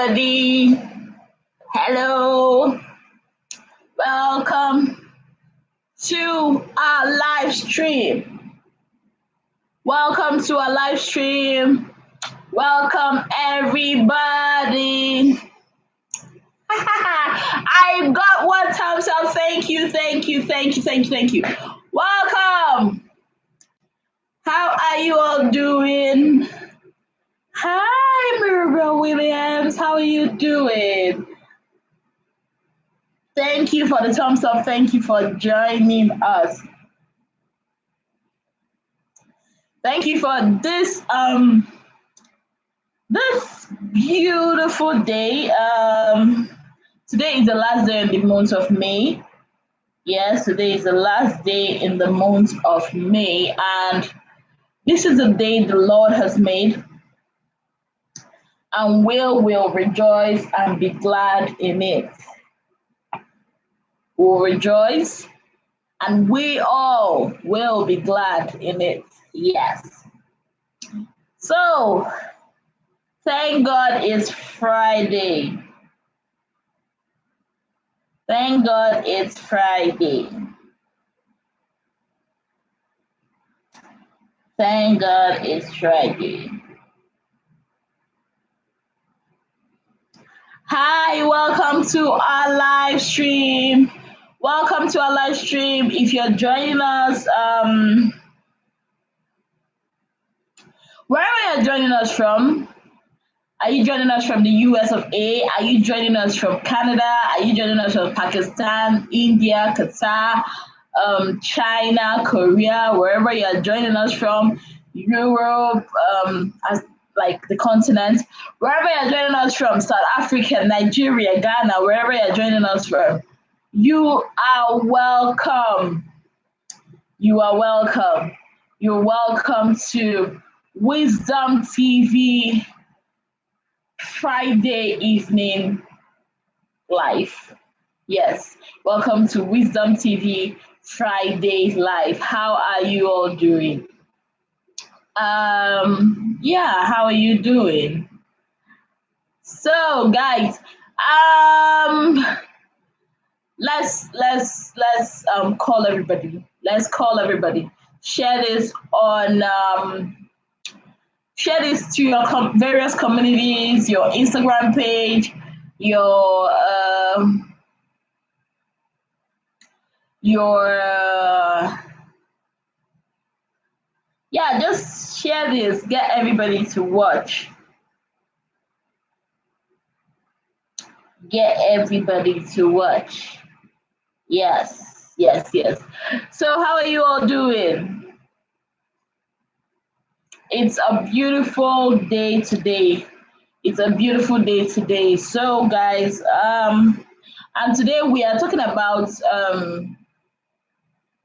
everybody. Hello. Welcome to our live stream. Welcome to our live stream. Welcome everybody. I got one thumbs up. Thank you. Welcome. How are you all doing? Hi, Mirabel Williams. How are you doing? Thank you for the thumbs up. Thank you for joining us. Thank you for this beautiful day. Today is the last day in the month of May. Yes, today is the last day in the month of May, and this is the day the Lord has made, and will rejoice and be glad in it. We'll rejoice and we all will be glad in it. Yes. So, thank God it's Friday. Thank God it's Friday. Thank God it's Friday. Hi, welcome to our live stream. Welcome to our live stream. If you're joining us, wherever you're joining us from, are you joining us from the US of A? Are you joining us from Canada? Are you joining us from Pakistan, India, Qatar, China, Korea, wherever you're joining us from, Europe, as like the continent, wherever you're joining us from, South Africa, Nigeria, Ghana, wherever you're joining us from, you are welcome. You are welcome. You're welcome to Wisdom TV Friday evening live. Yes, welcome to Wisdom TV Friday live. How are you all doing? Yeah, how are you doing? So, guys, let's call everybody. Let's call everybody. Share this to your various communities, your Instagram page, your yeah, just share this. Get everybody to watch. Get everybody to watch. Yes. So how are you all doing? It's a beautiful day today. So guys, and today we are talking about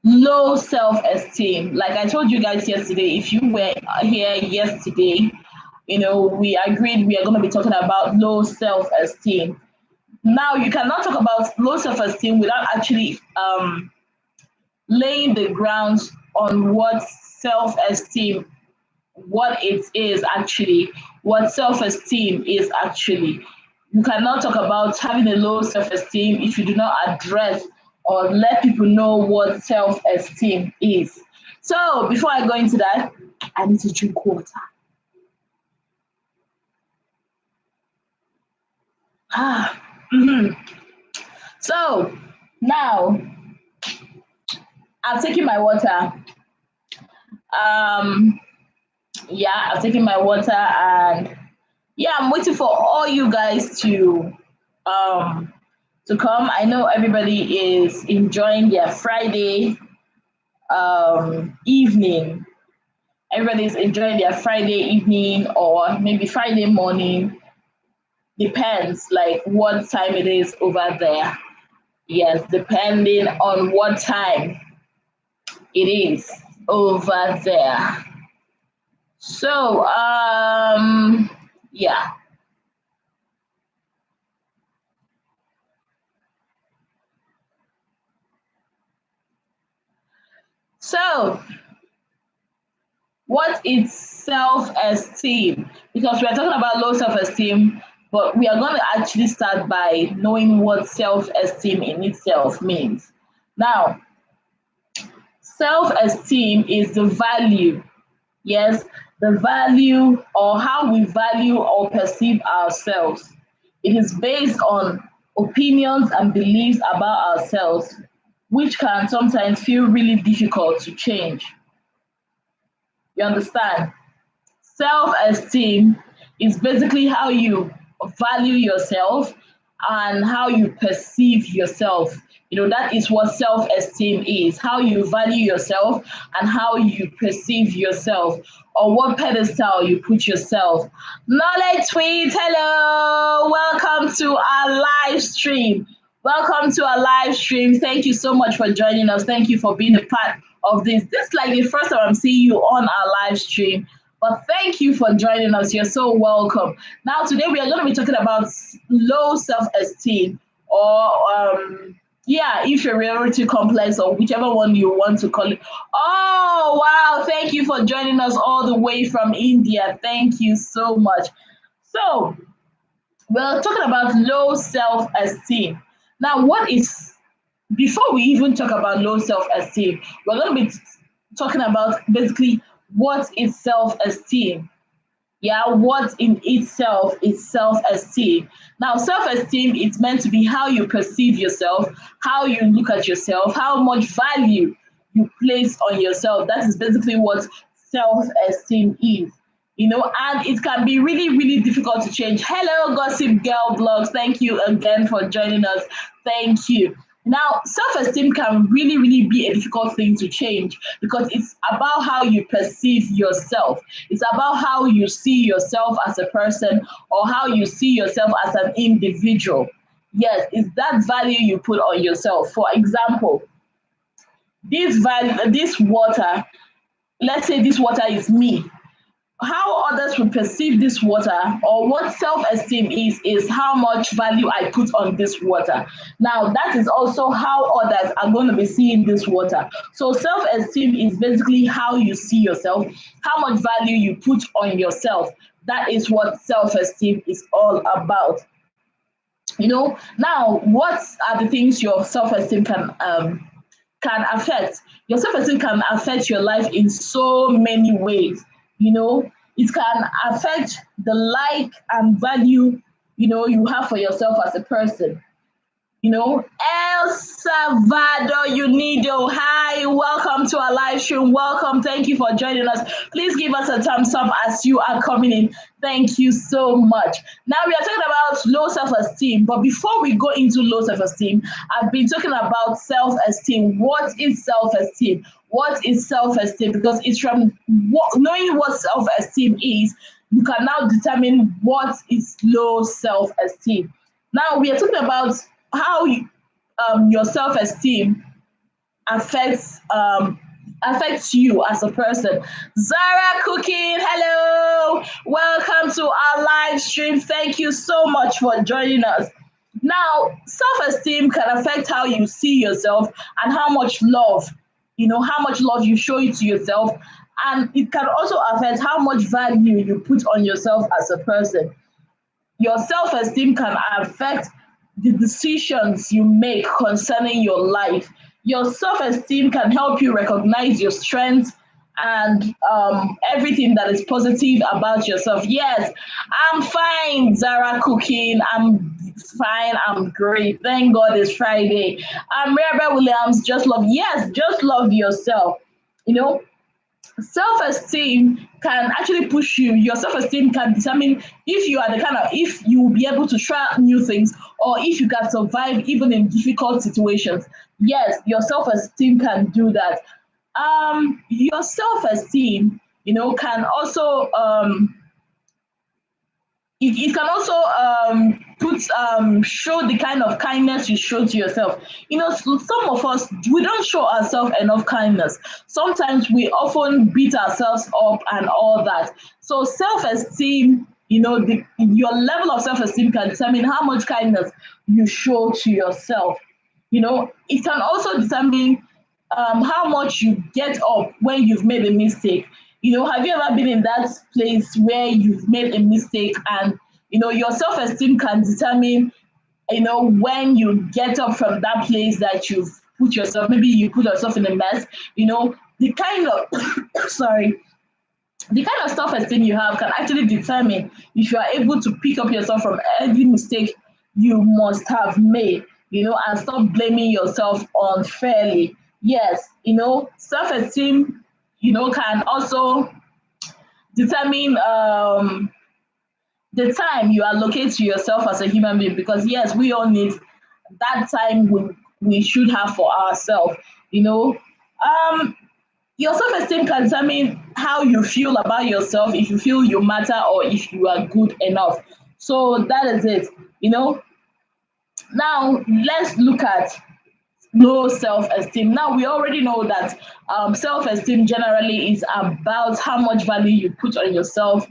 low self-esteem. Like I told you guys yesterday, if you were here yesterday, we agreed we are going to be talking about low self-esteem. Now, you cannot talk about low self-esteem without actually laying the grounds on what self-esteem, what it is actually, what self-esteem is actually. You cannot talk about having a low self-esteem if you do not address or let people know what self-esteem is. So before I go into that, I need to drink water. So now I'm taking my water. Yeah, I'm taking my water, and yeah, I'm waiting for all you guys to come. I know everybody is enjoying their Friday evening. Everybody's enjoying their Friday evening or maybe Friday morning. Depends like what time it is over there. Yes, depending on what time it is over there. So, yeah. So, what is self-esteem? Because we are talking about low self-esteem. But we are going to actually start by knowing what self-esteem in itself means. Now, self-esteem is the value, yes, the value or how we value or perceive ourselves. It is based on opinions and beliefs about ourselves, which can sometimes feel really difficult to change. You understand? Self-esteem is basically how you value yourself and how you perceive yourself. That is what self-esteem is, how you value yourself and how you perceive yourself, or what pedestal you put yourself. Knowledge Tweet, hello, welcome to our live stream. Welcome to our live stream. Thank you so much for joining us. Thank you for being a part of this. This is like the first time I'm seeing you on our live stream. But thank you for joining us. You're so welcome. Now, today we are going to be talking about low self-esteem, or inferiority complex, or whichever one you want to call it. Oh, wow. Thank you for joining us all the way from India. Thank you so much. So, we're talking about low self-esteem. Now, before we even talk about low self-esteem, we're going to be talking about basically what is self-esteem. Yeah, what in itself is self-esteem. Now, self-esteem is meant to be how you perceive yourself, how you look at yourself, how much value you place on yourself. That is basically what self-esteem is. And it can be really, really difficult to change. Hello, Gossip Girl Blogs. Thank you again for joining us. Thank you. Now, self-esteem can really, really be a difficult thing to change because it's about how you perceive yourself. It's about how you see yourself as a person, or how you see yourself as an individual. Yes, it's that value you put on yourself. For example, this water, let's say this water is me. How others will perceive this water, or what self-esteem is how much value I put on this water. Now, that is also how others are going to be seeing this water. So self-esteem is basically how you see yourself, how much value you put on yourself. That is what self-esteem is all about. Now, what are the things your self-esteem can affect? Your self-esteem can affect your life in so many ways. It can affect the like and value you have for yourself as a person. El Salvador Unido, hi, welcome to our live stream. Welcome, thank you for joining us. Please give us a thumbs up as you are coming in. Thank you so much. Now we are talking about low self-esteem, but before we go into low self-esteem, I've been talking about self-esteem. What is self-esteem? What is self-esteem? Because it's from knowing what self-esteem is, you can now determine what is low self-esteem. Now we are talking about how your self-esteem affects you as a person. Zara Cooking, hello, welcome to our live stream. Thank you so much for joining us. Now, self-esteem can affect how you see yourself and how much love you show it to yourself, and it can also affect how much value you put on yourself as a person. Your self-esteem can affect the decisions you make concerning your life. Your self-esteem can help you recognize your strengths and everything that is positive about yourself. Yes, I'm fine, Zara Cooking. I'm fine. I'm great. Thank God it's Friday. I'm Rebel Williams. Just love yourself. You know, self-esteem can actually push you. Your self-esteem can determine if you will be able to try new things, or if you can survive even in difficult situations. Yes, your self-esteem can do that. Your self-esteem can also it can also show the kind of kindness you show to yourself. Some of us, we don't show ourselves enough kindness. Sometimes we often beat ourselves up and all that. So self-esteem, your level of self-esteem can determine how much kindness you show to yourself. It can also determine how much you get up when you've made a mistake. Have you ever been in that place where you've made a mistake and Your self-esteem can determine, when you get up from that place that you've put yourself, maybe you put yourself in a mess, the kind of, sorry, the kind of self-esteem you have can actually determine if you are able to pick up yourself from any mistake you must have made, and stop blaming yourself unfairly. Yes, self-esteem, can also determine the time you allocate to yourself as a human being, because yes, we all need that time we should have for ourselves. You know, um, your self-esteem can determine how you feel about yourself, if you feel you matter or if you are good enough. So that is it. You know, now let's look at low self-esteem. Now we already know that self-esteem generally is about how much value you put on yourself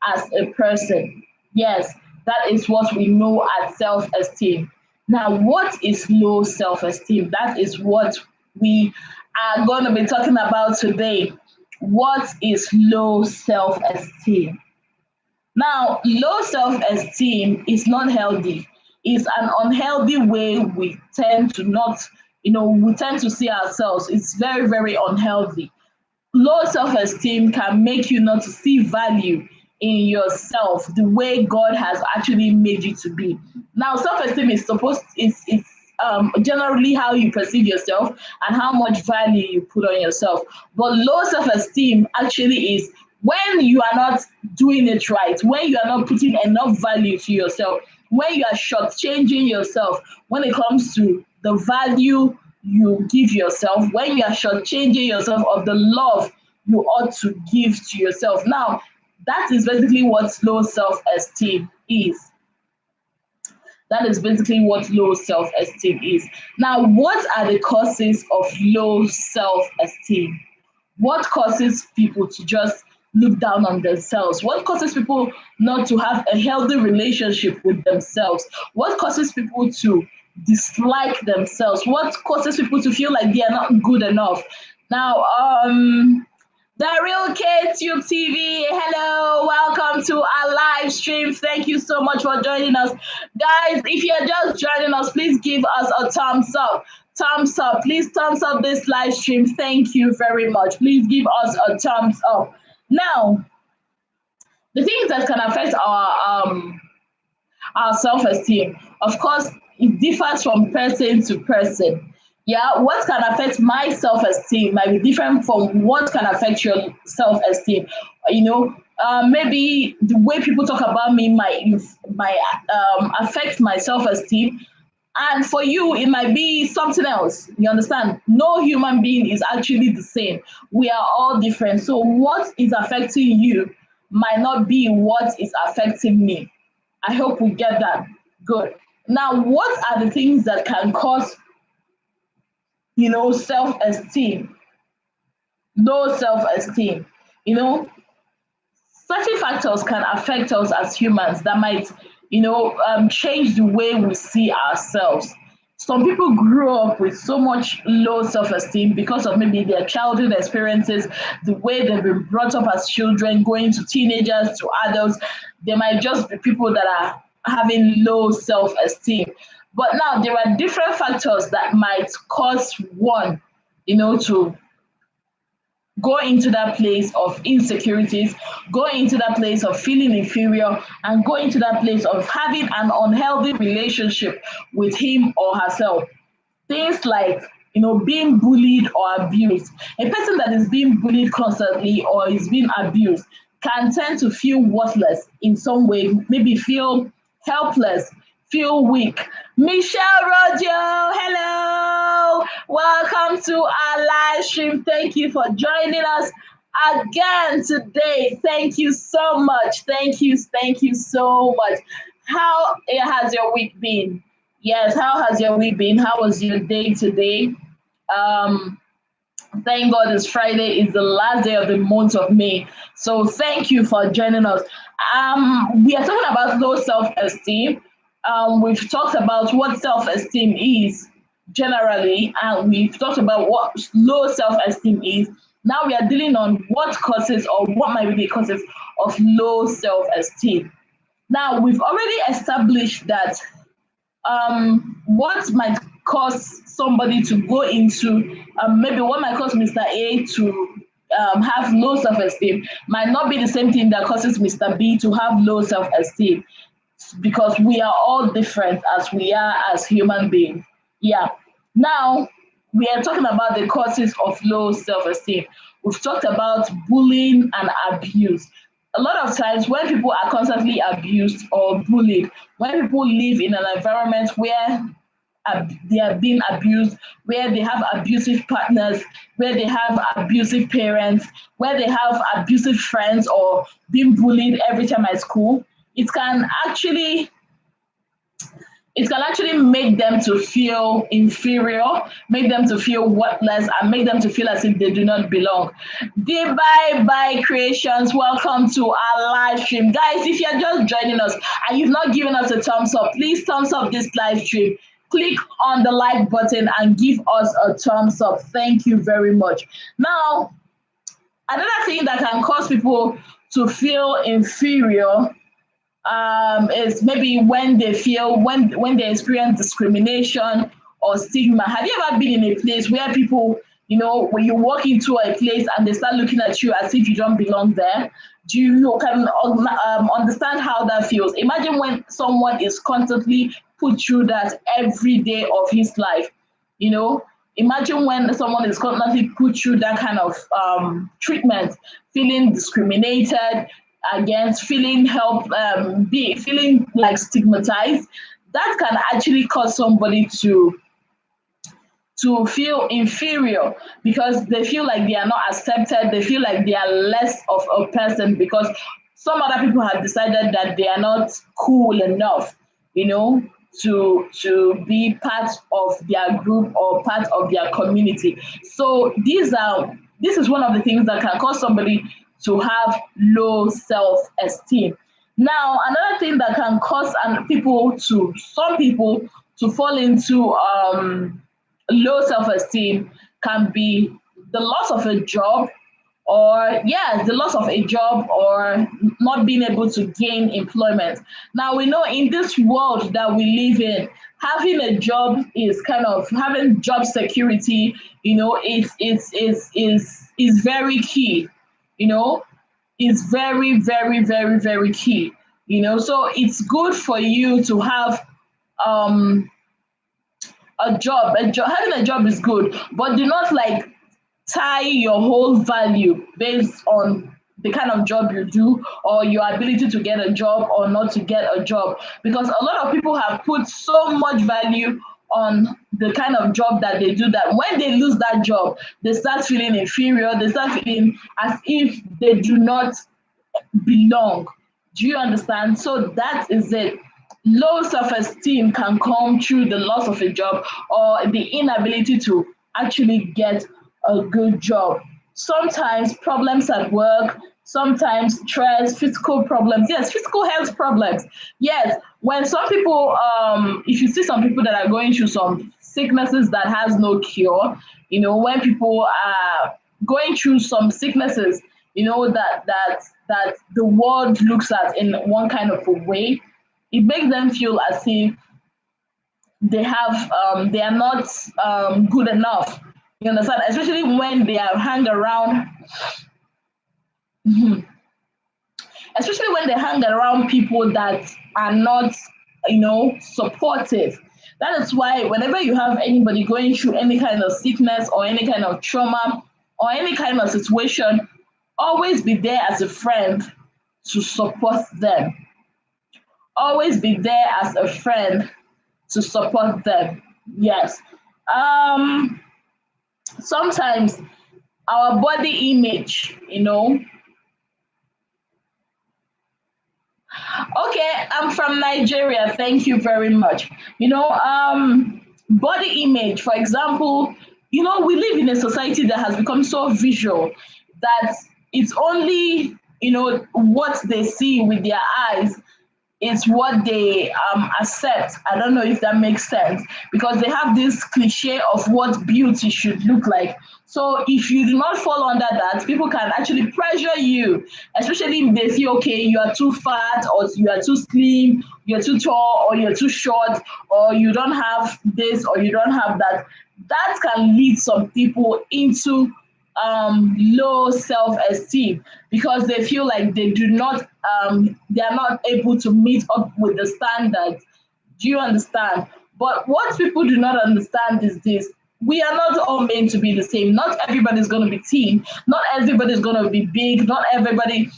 as a person. Yes, that is what we know as self-esteem. Now, what is low self-esteem? That is what we are going to be talking about today. What is low self-esteem? Now, low self-esteem is not healthy. It's an unhealthy way we tend to not, we tend to see ourselves. It's very, very unhealthy. Low self-esteem can make you not to see value in yourself the way God has actually made you to be. Now, self-esteem is supposed it's generally how you perceive yourself and how much value you put on yourself. But low self-esteem actually is when you are not doing it right, when you are not putting enough value to yourself, when you are shortchanging yourself when it comes to the value you give yourself, when you are shortchanging yourself of the love you ought to give to yourself. Now, that is basically what low self-esteem is. That is basically what low self-esteem is. Now, what are the causes of low self-esteem? What causes people to just look down on themselves? What causes people not to have a healthy relationship with themselves? What causes people to dislike themselves? What causes people to feel like they are not good enough? Now, the Real Kids Tube TV, hello, welcome to our live stream. Thank you so much for joining us. Guys, if you're just joining us, please give us a thumbs up. Thumbs up. Please thumbs up this live stream. Thank you very much. Please give us a thumbs up. Now, the things that can affect our self-esteem, of course, it differs from person to person. Yeah, what can affect my self-esteem might be different from what can affect your self-esteem. Maybe the way people talk about me might affect my self-esteem, and for you it might be something else. You understand? No human being is actually the same. We are all different. So what is affecting you might not be what is affecting me. I hope we get that. Good. Now, what are the things that can cause, self-esteem, low self-esteem? Certain factors can affect us as humans that might, change the way we see ourselves. Some people grew up with so much low self-esteem because of maybe their childhood experiences, the way they've been brought up as children, going to teenagers, to adults. They might just be people that are having low self-esteem. But now there are different factors that might cause one, to go into that place of insecurities, go into that place of feeling inferior, and go into that place of having an unhealthy relationship with him or herself. Things like, being bullied or abused. A person that is being bullied constantly or is being abused can tend to feel worthless in some way, maybe feel helpless, feel weak. Michelle Rojo, hello. Welcome to our live stream. Thank you for joining us again today. Thank you so much. Thank you so much. How has your week been? Yes, how has your week been? How was your day today? Um, Thank God it's Friday. It's the last day of the month of May. So thank you for joining us. We are talking about low self-esteem. We've talked about what self-esteem is generally, and we've talked about what low self-esteem is. Now we are dealing on what causes or what might be the causes of low self-esteem. Now, we've already established that what might cause somebody to go into, maybe what might cause Mr. A to have low self-esteem might not be the same thing that causes Mr. B to have low self-esteem, because we are all different as we are as human beings. Yeah. Now, we are talking about the causes of low self-esteem. We've talked about bullying and abuse. A lot of times when people are constantly abused or bullied, when people live in an environment where they are being abused, where they have abusive partners, where they have abusive parents, where they have abusive friends, or being bullied every time at school, it can actually make them to feel inferior, make them to feel worthless, and make them to feel as if they do not belong. Bye creations, welcome to our live stream. Guys, if you're just joining us and you've not given us a thumbs up, please thumbs up this live stream. Click on the like button and give us a thumbs up. Thank you very much. Now, another thing that can cause people to feel inferior is maybe when they feel, when they experience discrimination or stigma. Have you ever been in a place where people, when you walk into a place and they start looking at you as if you don't belong there? Do you can understand how that feels? Imagine when someone is constantly put through that every day of his life. Imagine when someone is constantly put through that kind of treatment, feeling discriminated against, feeling feeling like stigmatized. That can actually cause somebody to feel inferior, because they feel like they are not accepted. They feel like they are less of a person because some other people have decided that they are not cool enough, to be part of their group or part of their community. So this is one of the things that can cause somebody to have low self-esteem. Now, another thing that can cause some people to fall into low self-esteem can be the loss of a job, or the loss of a job, or not being able to gain employment. Now, we know in this world that we live in, having a job is kind of having job security. Is very key. Is very, very, very, very key. So it's good for you to have um a job. Having a job is good, but do not tie your whole value based on the kind of job you do, or your ability to get a job or not to get a job, because a lot of people have put so much value on the kind of job that they do, that when they lose that job, they start feeling inferior. They start feeling as if they do not belong. Do you understand? So that is it. Low self-esteem can come through the loss of a job, or the inability to actually get a good job. Sometimes problems at work, sometimes stress, physical problems. Yes, physical health problems. Yes, when some people, if you see some people that are going through some sicknesses that has no cure, when people are going through some sicknesses, that the world looks at in one kind of a way, it makes them feel as if they are not good enough. You understand? Especially when they are hang around, especially when they hang around people that are not, supportive. That is why whenever you have anybody going through any kind of sickness or any kind of trauma or any kind of situation, always be there as a friend to support them. Always be there as a friend to support them. Yes. Um, Sometimes our body image, Okay, I'm from Nigeria. Thank you very much. Body image, for example, we live in a society that has become so visual that it's only, what they see with their eyes is what they accept. I don't know if that makes sense, because they have this cliche of what beauty should look like. So if you do not fall under that, people can actually pressure you, especially if they see, okay, you are too fat, or you are too slim, you're too tall, or you're too short, or you don't have this, or you don't have that. That can lead some people into low self-esteem, because they feel like they are not able to meet up with the standards. Do you understand? But what people do not understand is this: we are not all meant to be the same. Not everybody's going to be thin. Not everybody's going to be big. Not everybody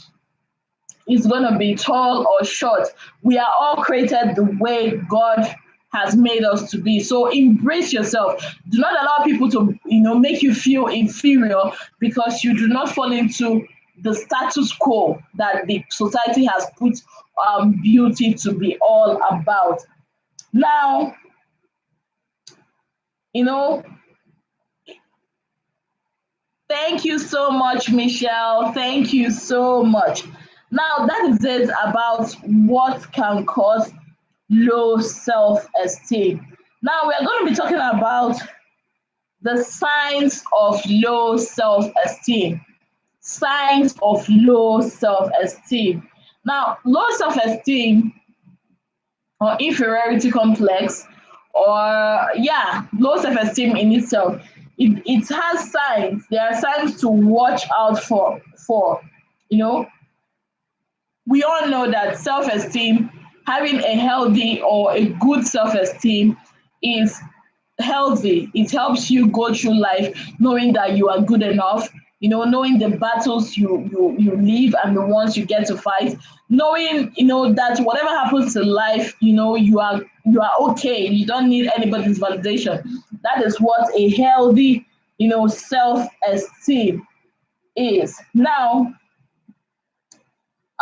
is going to be tall or short. We are all created the way God has made us to be. So embrace yourself. Do not allow people to, make you feel inferior because you do not fall into the status quo that the society has put beauty to be all about. Now, you know, thank you so much, Michelle. Thank you so much. Now, that is it about what can cause low self esteem. Now, we are going to be talking about the signs of low self esteem. Signs of low self esteem. Now, low self esteem or inferiority complex, or yeah, low self-esteem in itself, it has signs. There are signs to watch out for. you know we all know that self-esteem, having a healthy or a good self-esteem, is healthy. It helps you go through life knowing that you are good enough, knowing the battles you live and the ones you get to fight, knowing, that whatever happens in life, you are okay. You don't need anybody's validation. That is what a healthy, self-esteem is. Now,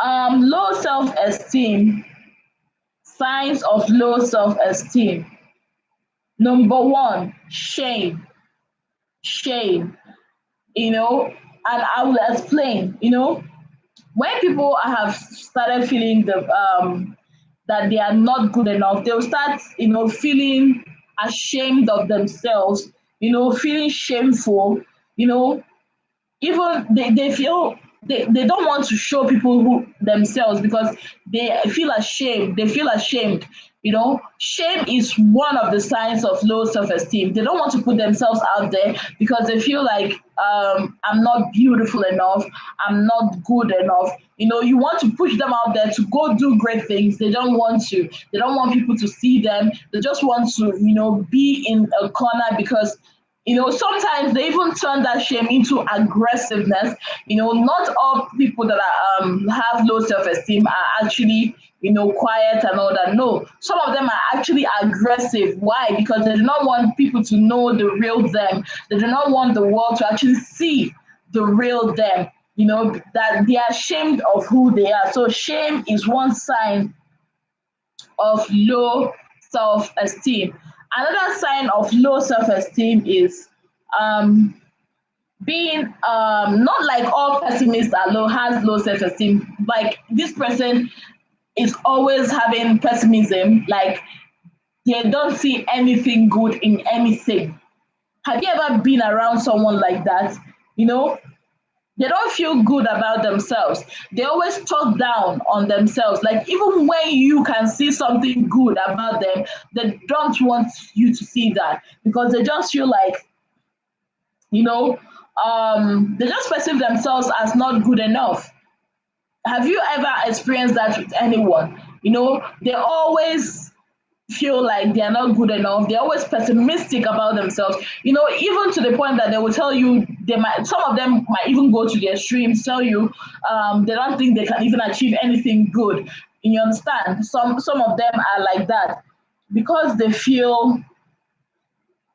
low self-esteem, signs of low self-esteem. Number one, shame. Shame. And I will explain. When people have started feeling that they are not good enough, they'll start, feeling ashamed of themselves, feeling shameful, you know, even they feel they don't want to show people who themselves, because they feel ashamed. Shame is one of the signs of low self-esteem. They don't want to put themselves out there because they feel like, I'm not beautiful enough, I'm not good enough. You want to push them out there to go do great things. They don't want people to see them. They just want to, be in a corner, because sometimes they even turn that shame into aggressiveness. Not all people that have low self-esteem are actually, quiet and all that. No, some of them are actually aggressive. Why? Because they do not want people to know the real them. They do not want the world to actually see the real them. That they are ashamed of who they are. So shame is one sign of low self-esteem. Another sign of low self-esteem is um, being, not like all pessimists are low has low self-esteem. Like, this person is always having pessimism. Like, they don't see anything good in anything. Have you ever been around someone like that? You know, they don't feel good about themselves. They always talk down on themselves. Like, even when you can see something good about them, they don't want you to see that, because they just feel like, you know, they just perceive themselves as not good enough. Have you ever experienced that with anyone? They always feel like they are not good enough. They're always pessimistic about themselves. Even to the point that they will tell you, some of them might even go to the extremes, tell you they don't think they can even achieve anything good. You understand? Some of them are like that because they feel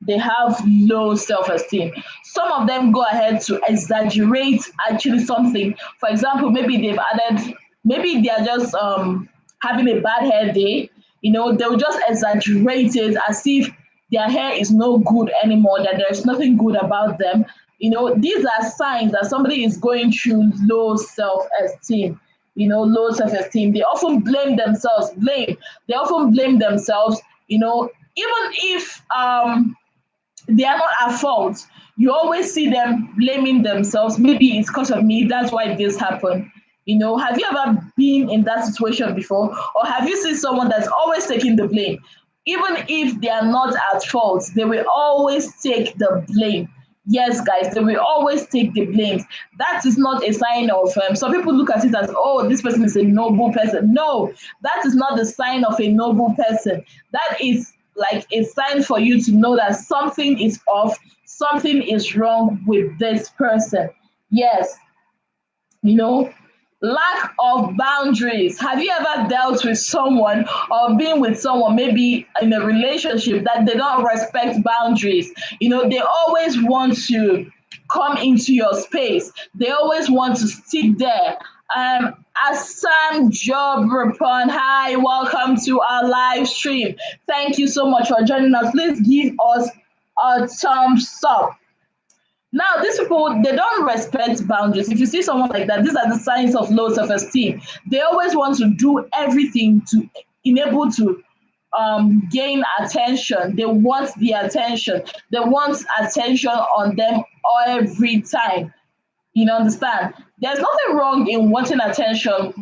they have low self-esteem. Some of them go ahead to exaggerate actually something. For example, maybe they are just having a bad hair day. They'll just exaggerate it as if their hair is no good anymore, that there's nothing good about them. These are signs that somebody is going through low self-esteem. Low self-esteem. They often blame themselves. They often blame themselves. Even if they are not at fault. You always see them blaming themselves. Maybe it's because of me, that's why this happened. Have you ever been in that situation before? Or have you seen someone that's always taking the blame? Even if they are not at fault, they will always take the blame. Yes, guys, they will always take the blame. That is not a sign of, some people look at it as, oh, this person is a noble person. No, that is not the sign of a noble person. That is like a sign for you to know that something is off, something is wrong with this person. Yes, you know lack of boundaries. Have you ever dealt with someone or been with someone, maybe in a relationship, that they don't respect boundaries? They always want to come into your space, they always want to sit there. Assam Job Repon, hi, welcome to our live stream. Thank you so much for joining us. Please give us a thumbs up. Now, these people, they don't respect boundaries. If you see someone like that, these are the signs of low self-esteem. They always want to do everything to enable to gain attention. They want the attention. They want attention on them every time. Understand? There's nothing wrong in wanting attention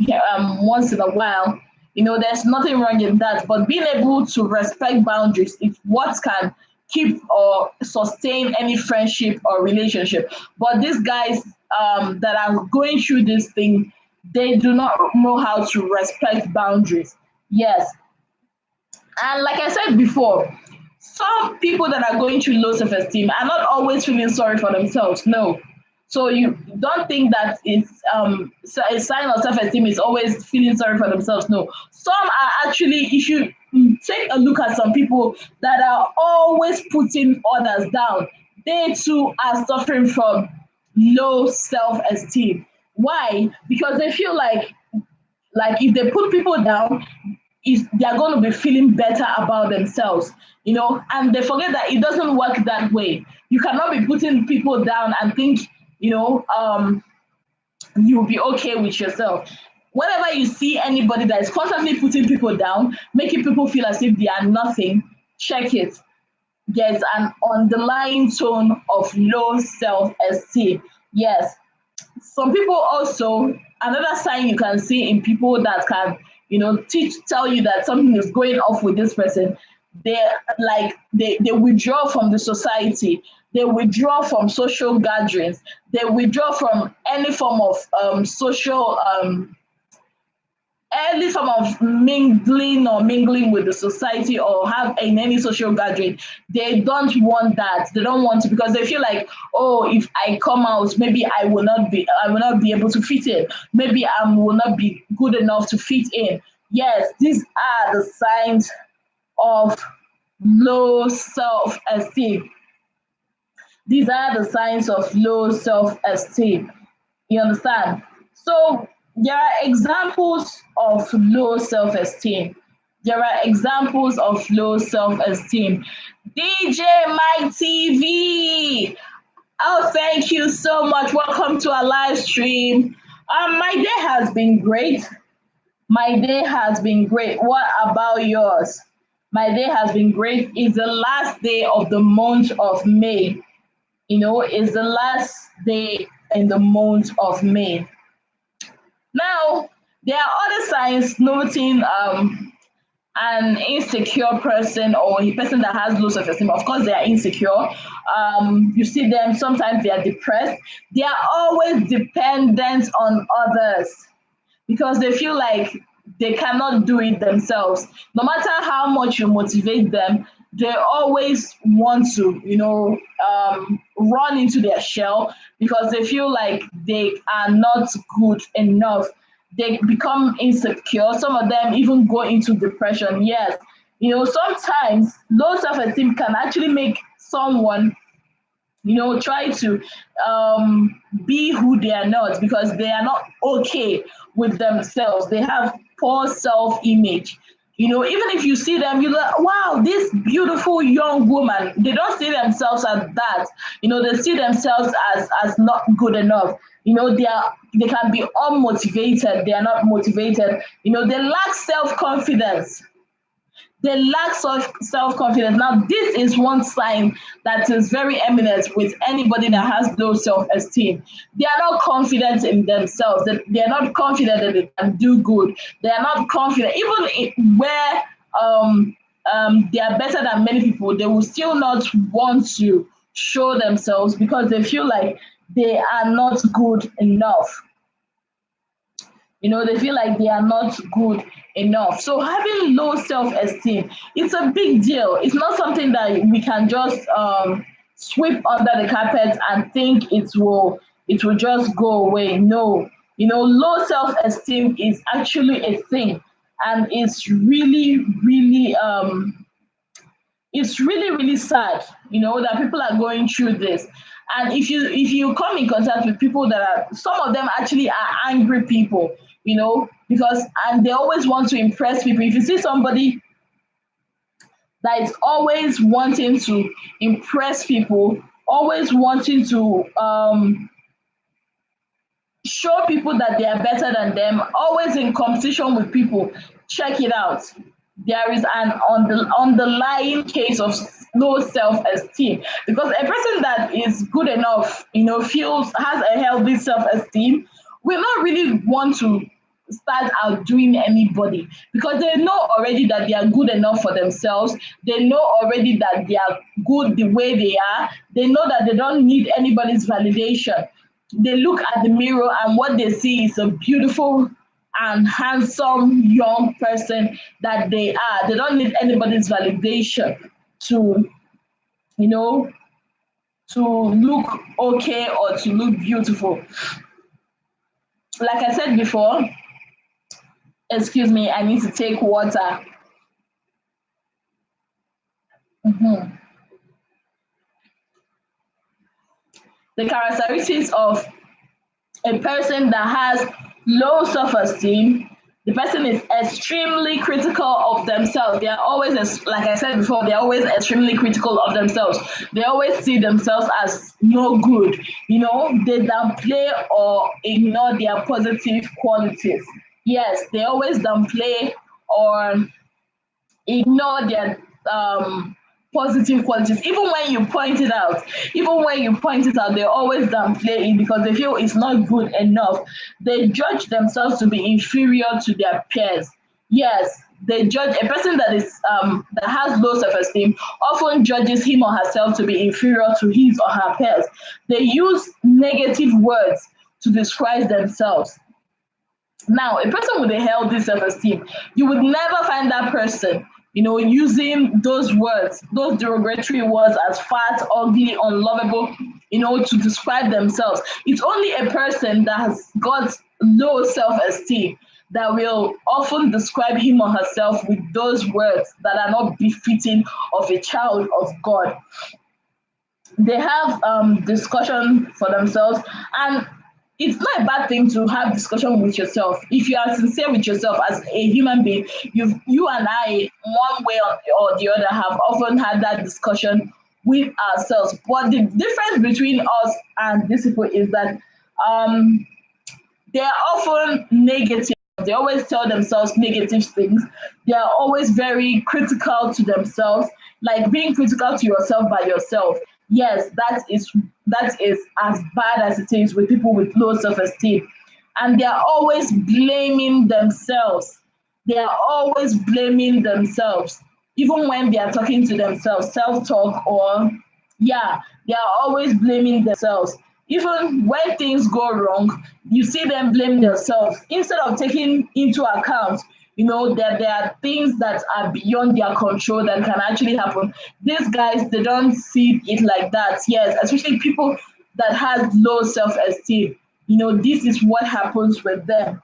once in a while. There's nothing wrong in that. But being able to respect boundaries is what can keep or sustain any friendship or relationship. But these guys that are going through this thing, they do not know how to respect boundaries. Yes. And like I said before, some people that are going through low self-esteem are not always feeling sorry for themselves. No. So you don't think that it's a sign of self-esteem is always feeling sorry for themselves. No. Some are actually, if you take a look at some people that are always putting others down, they too are suffering from low self-esteem. Why? Because they feel like if they put people down, is they're going to be feeling better about themselves, and they forget that it doesn't work that way. You cannot be putting people down and think, you'll be okay with yourself. Whenever you see anybody that is constantly putting people down, making people feel as if they are nothing, check it. There's an underlying tone of low self-esteem. Yes, some people also, another sign you can see in people that can tell you that something is going off with this person, they withdraw from the society, they withdraw from social gatherings, they withdraw from any form of social any form of mingling with the society or have in any social gathering. They don't want that. They don't want to, because they feel like, oh, if I come out, maybe I will not be able to fit in. Maybe I will not be good enough to fit in. Yes, these are the signs of low self-esteem. These are the signs of low self-esteem. You understand? So there are examples of low self-esteem. There are examples of low self-esteem. DJ Mike TV. Oh, thank you so much. Welcome to our live stream. My day has been great. My day has been great. What about yours? My day has been great. It's the last day of the month of May. It's the last day in the month of May. Now, there are other signs noting an insecure person or a person that has low self-esteem. Of course, they are insecure. You see them, sometimes they are depressed. They are always dependent on others because they feel like they cannot do it themselves. No matter how much you motivate them, they always want to, run into their shell because they feel like they are not good enough. They become insecure. Some of them even go into depression. Yes, sometimes low self-esteem can actually make someone try to be who they are not because they are not okay with themselves. They have poor self-image. Even if you see them, you're like, wow, this beautiful young woman. They don't see themselves as that. They see themselves as not good enough. They can be unmotivated. They are not motivated. They lack self-confidence. They lack self-confidence. Now, this is one sign that is very eminent with anybody that has low self-esteem. They are not confident in themselves. They are not confident that they can do good. They are not confident, even where they are better than many people. They will still not want to show themselves because they feel like they are not good enough. They feel like they are not good enough. So having low self-esteem, it's a big deal. It's not something that we can just sweep under the carpet and think it will just go away. No, low self-esteem is actually a thing, and it's really sad, that people are going through this. And if you come in contact with people that are, some of them actually are angry people, because and they always want to impress people. If you see somebody that is always wanting to impress people, always wanting to show people that they are better than them, always in competition with people, check it out. There is an underlying case of low self-esteem, because a person that is good enough, has a healthy self-esteem, will not really want to start outdoing anybody, because they know already that they are good enough for themselves. They know already that they are good the way they are. They know that they don't need anybody's validation. They look at the mirror and what they see is a beautiful and handsome young person that they are. They don't need anybody's validation to, you know, to look okay or to look beautiful. Like I said before, excuse me, I need to take water. Mhm. The characteristics of a person that has low self-esteem, the person is extremely critical of themselves. They are always, like I said before, they're always extremely critical of themselves. They always see themselves as no good. They downplay or ignore their positive qualities. Yes, they always downplay or ignore their positive qualities. Even when you point it out, they always downplay it because they feel it's not good enough. They judge themselves to be inferior to their peers. Yes, they judge a person that has low self-esteem, often judges him or herself to be inferior to his or her peers. They use negative words to describe themselves. Now, a person with a healthy self-esteem, you would never find that person, using those words, those derogatory words as fat, ugly, unlovable, to describe themselves. It's only a person that has got low self-esteem that will often describe him or herself with those words that are not befitting of a child of God. They have discussion for themselves, and it's not a bad thing to have discussion with yourself. If you are sincere with yourself as a human being, you and I, one way or the other, have often had that discussion with ourselves. But the difference between us and these people is that um they are often negative. They always tell themselves negative things. They are always very critical to themselves, like being critical to yourself by yourself. Yes, that is as bad as it is with people with low self-esteem. And they are always blaming themselves. They are always blaming themselves, even when they are talking to themselves, self-talk, or yeah, they are always blaming themselves. Even when things go wrong, you see them blame themselves instead of taking into account, that there are things that are beyond their control that can actually happen. These guys, they don't see it like that. Yes, especially people that has low self-esteem. This is what happens with them.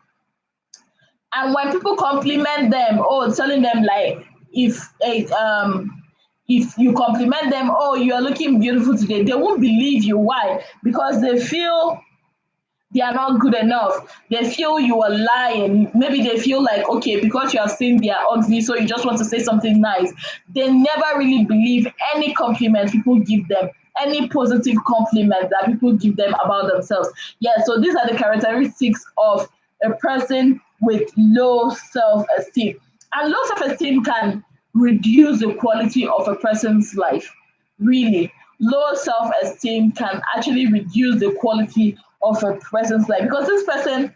And when people compliment them, telling them like, if you compliment them, you are looking beautiful today, they won't believe you. Why? Because they feel they are not good enough. They feel you are lying. Maybe they feel like, okay, because you have seen they are ugly, so you just want to say something nice. They never really believe any compliment people give them, any positive compliment that people give them about themselves. Yeah, so these are the characteristics of a person with low self-esteem. And low self-esteem can reduce the quality of a person's life. Really, low self-esteem can actually reduce the quality of a person's life because this person,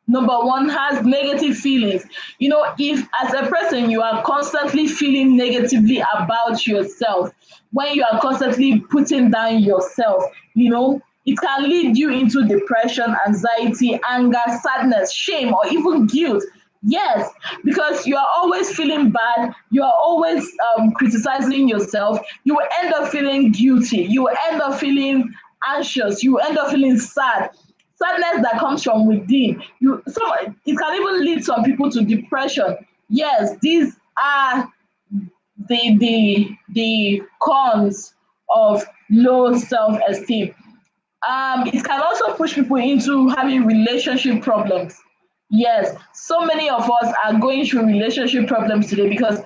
number one, has negative feelings. If as a person you are constantly feeling negatively about yourself, when you are constantly putting down yourself, it can lead you into depression, anxiety, anger, sadness, shame, or even guilt. Yes, because you are always feeling bad, you are always criticizing yourself, you will end up feeling guilty, you will end up feeling anxious, you will end up feeling sad. Sadness that comes from within. It can even lead some people to depression. Yes, these are the cons of low self-esteem. It can also push people into having relationship problems. Yes, so many of us are going through relationship problems today because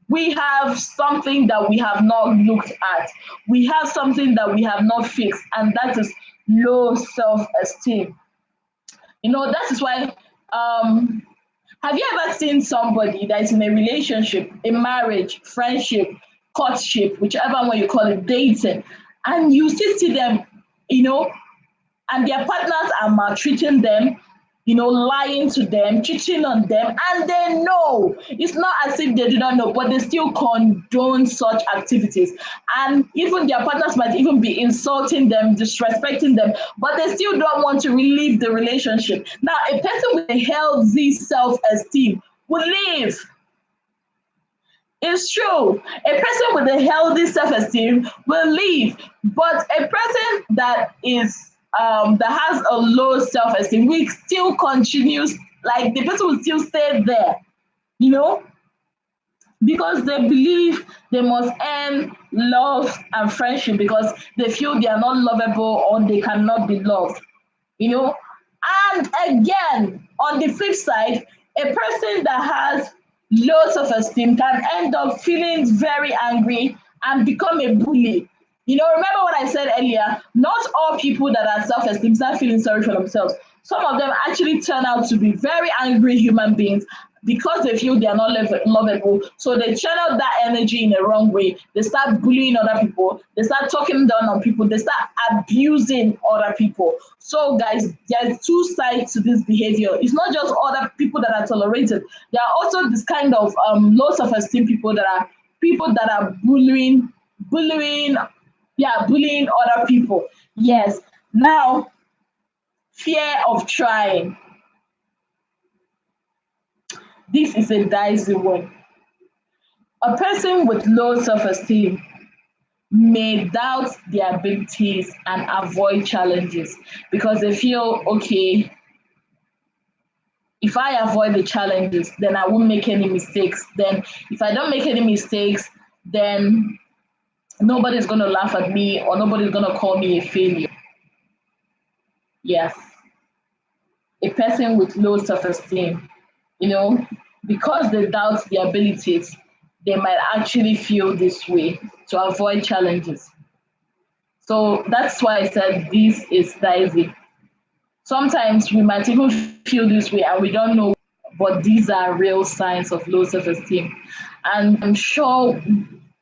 we have something that we have not looked at. We have something that we have not fixed, and that is low self-esteem. That is why, um, have you ever seen somebody that is in a relationship, a marriage, friendship, courtship, whichever one you call it, dating, and you still see them, you know, and their partners are maltreating them, lying to them, cheating on them, and they know. It's not as if they do not know, but they still condone such activities. And even their partners might even be insulting them, disrespecting them, but they still don't want to relieve the relationship. Now, a person with a healthy self-esteem will leave. It's true. A person with a healthy self-esteem will leave, but a person that has a low self-esteem will still continues. Like the person will still stay there, you know, because they believe they must earn love and friendship because they feel they are not lovable or they cannot be loved, you know. And again, on the flip side, a person that has low self-esteem can end up feeling very angry and become a bully. Remember what I said earlier? Not all people that are self-esteem start feeling sorry for themselves. Some of them actually turn out to be very angry human beings because they feel they are not lovable. So they channel that energy in a wrong way. They start bullying other people. They start talking down on people. They start abusing other people. So guys, there's two sides to this behavior. It's not just other people that are tolerated. There are also this kind of low self-esteem people that are bullying, yeah, bullying other people. Yes. Now, fear of trying. This is a dicey one. A person with low self-esteem may doubt their abilities and avoid challenges because they feel, okay, if I avoid the challenges, then I won't make any mistakes. Then, if I don't make any mistakes, then nobody's going to laugh at me or nobody's going to call me a failure. Yes, a person with low self-esteem, you know, because they doubt their abilities, they might actually feel this way to avoid challenges. So that's why I said this is dicey. Sometimes we might even feel this way and we don't know, but these are real signs of low self esteem. And I'm sure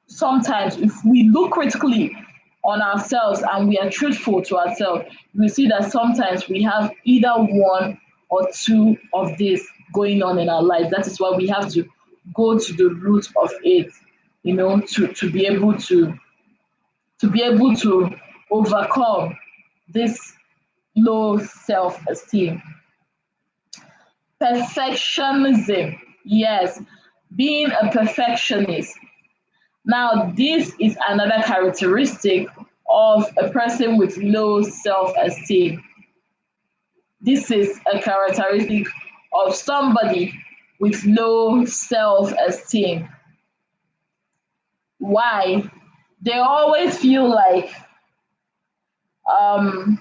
sometimes if we look critically on ourselves and we are truthful to ourselves, we see that sometimes we have either one or two of this going on in our life. That is why we have to go to the root of it, to be able to overcome this low self-esteem. Perfectionism. Yes, being a perfectionist. Now, this is another characteristic of a person with low self-esteem. This is a characteristic of somebody with low self-esteem. Why? They always feel like um,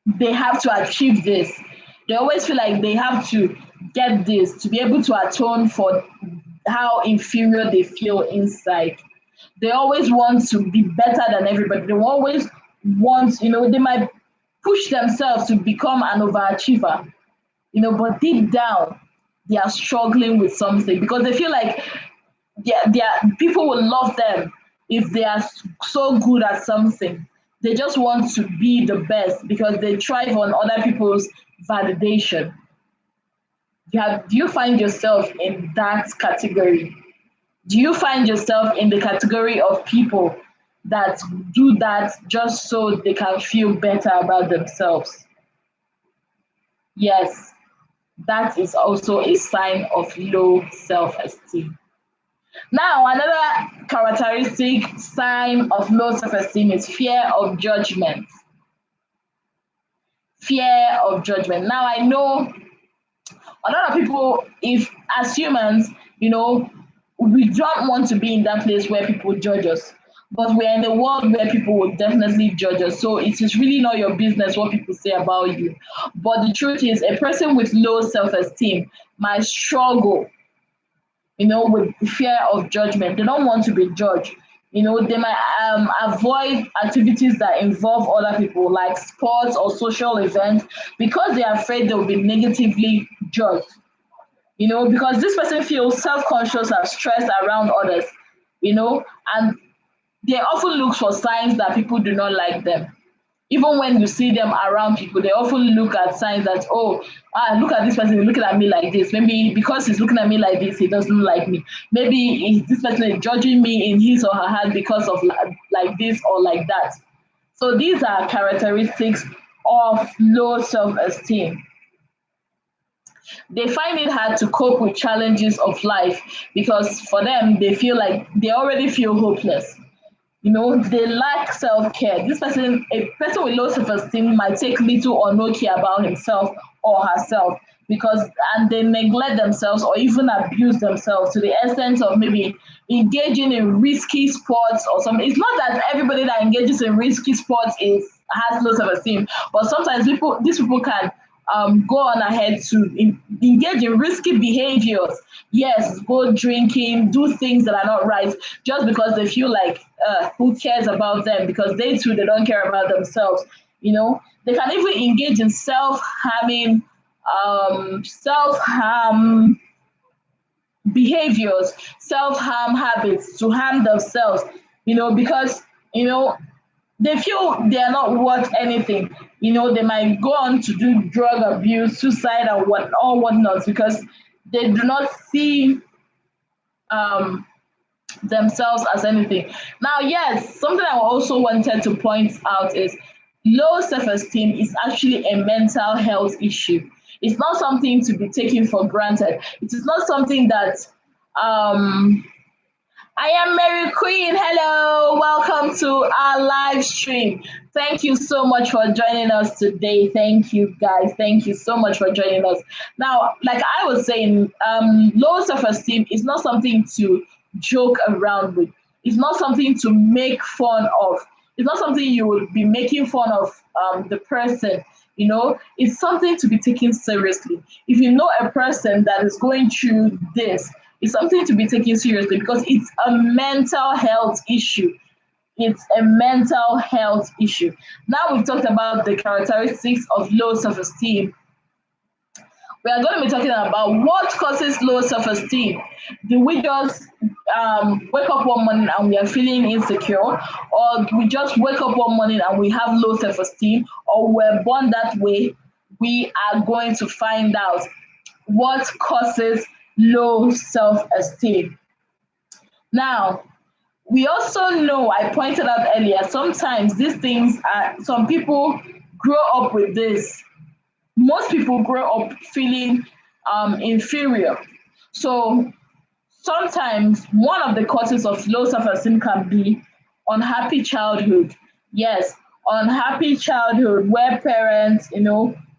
they have to achieve this. They always feel like they have to get this to be able to atone for how inferior they feel inside. They always want to be better than everybody. They always want, they might push themselves to become an overachiever, but deep down, they are struggling with something because they feel like people will love them if they are so good at something. They just want to be the best because they thrive on other people's validation. Do you find yourself in that category? Do you find yourself in the category of people that do that just so they can feel better about themselves? Yes, that is also a sign of low self esteem. Now, another characteristic sign of low self esteem is fear of judgment. Fear of judgment. Now, I know a lot of people, if as humans, you know, we don't want to be in that place where people judge us. But we're in a world where people will definitely judge us. So it is really not your business what people say about you. But the truth is, a person with low self esteem might struggle, with fear of judgment. They don't want to be judged. They might avoid activities that involve other people, like sports or social events, because they are afraid they'll be negatively judged. Because this person feels self-conscious and stressed around others, and they often look for signs that people do not like them. Even when you see them around people, they often look at signs that, oh, look at this person, he's looking at me like this. Maybe because he's looking at me like this, he doesn't like me. Maybe this person is judging me in his or her heart because of like this or like that. So these are characteristics of low self-esteem. They find it hard to cope with challenges of life because for them, they feel like they already feel hopeless. They lack self-care. A person with low self-esteem might take little or no care about himself or herself and they neglect themselves or even abuse themselves to the extent of maybe engaging in risky sports or something. It's not that everybody that engages in risky sports has low self-esteem, but sometimes these people can go on ahead to engage in risky behaviors. Yes, go drinking, do things that are not right, just because they feel like, who cares about them? Because they don't care about themselves. They can even engage in self-harm behaviors, self-harm habits to harm themselves. Because they feel they are not worth anything. They might go on to do drug abuse, suicide, or whatnot because they do not see um, themselves as anything. Now, yes, something I also wanted to point out is low self-esteem is actually a mental health issue. It's not something to be taken for granted. It is not something that um, I am Mary Queen. Hello, welcome to our live stream. Thank you so much for joining us today. Thank you, guys. Thank you so much for joining us. Now, like I was saying, low self-esteem is not something to joke around with. It's not something to make fun of. It's not something you will be making fun of the person. It's something to be taken seriously. If you know a person that is going through this, it's something to be taken seriously because it's a mental health issue. It's a mental health issue. Now we've talked about the characteristics of low self-esteem. We are going to be talking about what causes low self-esteem. Do we just wake up one morning and we are feeling insecure, or we just wake up one morning and we have low self-esteem, or we're born that way? We are going to find out what causes low self-esteem. Now, we also know, I pointed out earlier, sometimes these things some people grow up with this. Most people grow up feeling inferior. So sometimes one of the causes of low self-esteem can be unhappy childhood. Yes, unhappy childhood where parents,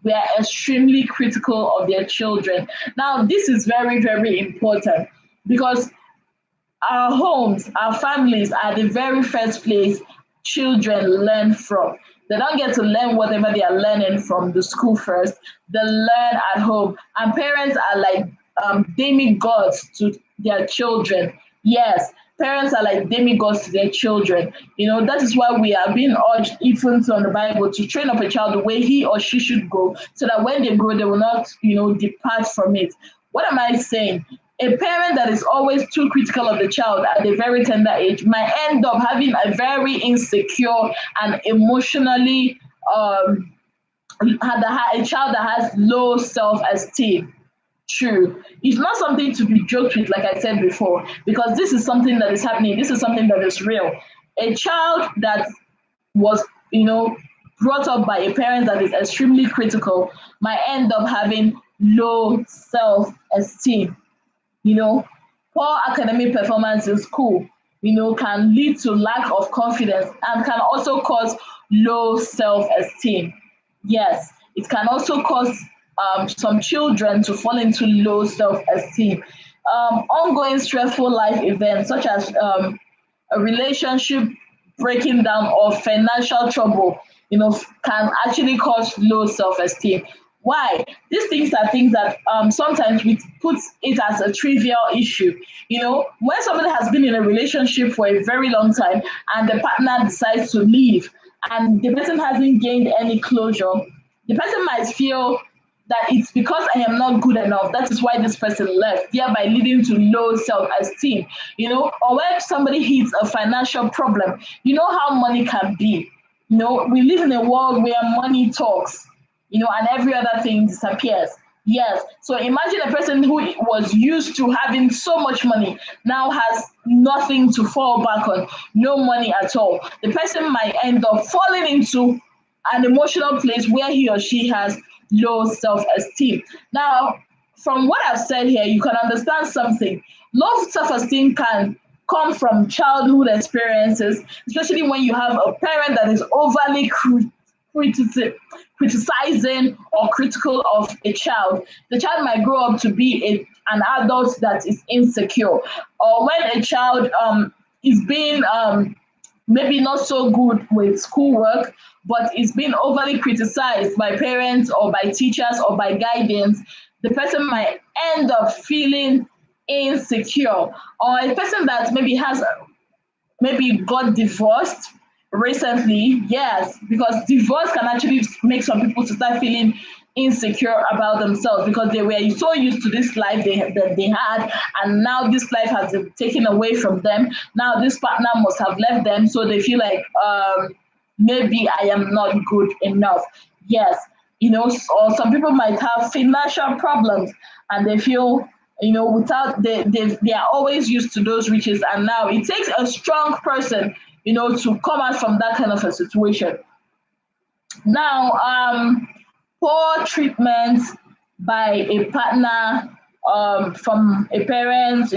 were extremely critical of their children. Now, this is very, very important because our homes, our families are the very first place children learn from. They don't get to learn whatever they are learning from the school first. They learn at home. And parents are like demigods to their children. Yes, parents are like demigods to their children. That is why we are being urged, even on the Bible, to train up a child the way he or she should go, so that when they grow, they will not, depart from it. What am I saying? A parent that is always too critical of the child at a very tender age might end up having a very insecure and emotionally a child that has low self-esteem. True. It's not something to be joked with, like I said before, because this is something that is happening. This is something that is real. A child that was, brought up by a parent that is extremely critical might end up having low self-esteem. You know, poor academic performance in school, can lead to lack of confidence and can also cause low self-esteem. Yes, it can also cause some children to fall into low self-esteem. Ongoing stressful life events such as a relationship breaking down or financial trouble, can actually cause low self-esteem. Why? These things are things that sometimes we put it as a trivial issue. When somebody has been in a relationship for a very long time and the partner decides to leave and the person hasn't gained any closure, the person might feel that it's because I am not good enough. That is why this person left, thereby leading to low self-esteem. Or when somebody hits a financial problem, how money can be. We live in a world where money talks, and every other thing disappears. Yes. So imagine a person who was used to having so much money now has nothing to fall back on, no money at all. The person might end up falling into an emotional place where he or she has low self-esteem. Now, from what I've said here, you can understand something. Low self-esteem can come from childhood experiences, especially when you have a parent that is overly criticizing or critical of a child. The child might grow up to be an adult that is insecure, or when a child is being maybe not so good with schoolwork, but is being overly criticized by parents or by teachers or by guidance, the person might end up feeling insecure. Or a person that maybe got divorced recently, yes, because divorce can actually make some people to start feeling insecure about themselves because they were so used to this life that they had, and now this life has been taken away from them. Now this partner must have left them, so they feel like maybe I am not good enough. Yes, or some people might have financial problems and they feel without they are always used to those riches, and now it takes a strong person to come out from that kind of a situation. Now poor treatment by a partner, from a parent,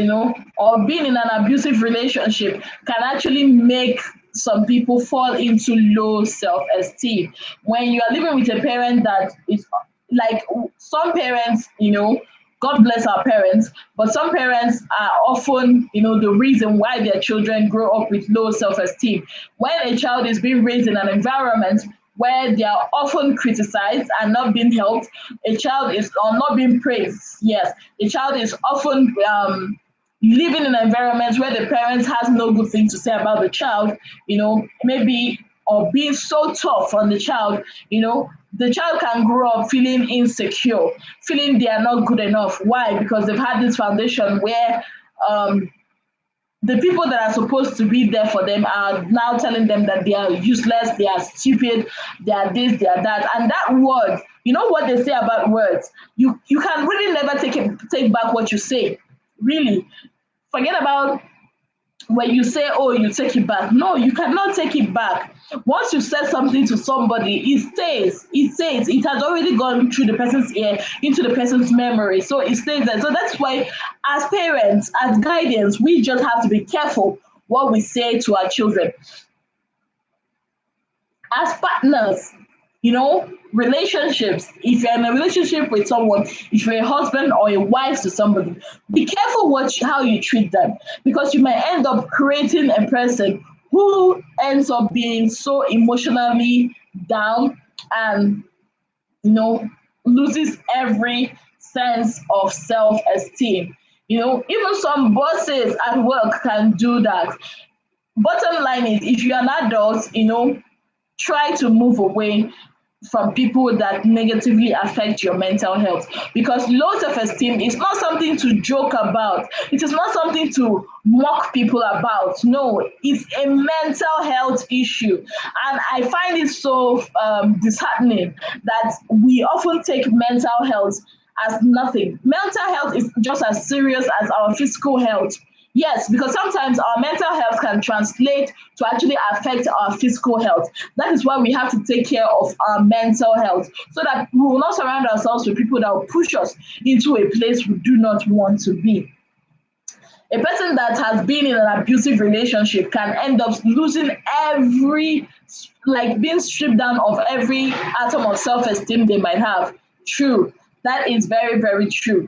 or being in an abusive relationship can actually make some people fall into low self-esteem. When you are living with a parent that is like some parents, God bless our parents, but some parents are often, the reason why their children grow up with low self-esteem. When a child is being raised in an environment where they are often criticized and not being helped, a child is or not being praised. Yes, a child is often living in an environment where the parents has no good thing to say about the child, maybe or being so tough on the child can grow up feeling insecure, feeling they are not good enough. Why? Because they've had this foundation where the people that are supposed to be there for them are now telling them that they are useless, they are stupid, they are this, they are that. And that word, what they say about words, you can really never take back what you say. Really. Forget about when you say, oh, you take it back. No, you cannot take it back. Once you said something to somebody, it stays. It says it has already gone through the person's ear, into the person's memory. So it stays there. So that's why, as parents, as guardians, we just have to be careful what we say to our children. As partners, relationships, if you're in a relationship with someone, if you're a husband or a wife to somebody, be careful how you treat them, because you might end up creating a person who ends up being so emotionally down and loses every sense of self-esteem. Even some bosses at work can do that. Bottom line is, if you're an adult, try to move away. from people that negatively affect your mental health, because low self-esteem is not something to joke about. It is not something to mock people about. No, it's a mental health issue, and I find it so disheartening that we often take mental health as nothing. Mental health is just as serious as our physical health. Yes, because sometimes our mental health can translate to actually affect our physical health. That is why we have to take care of our mental health, so that we will not surround ourselves with people that will push us into a place we do not want to be. A person that has been in an abusive relationship can end up losing every, like being stripped down of every atom of self-esteem they might have. True. That is very, very true.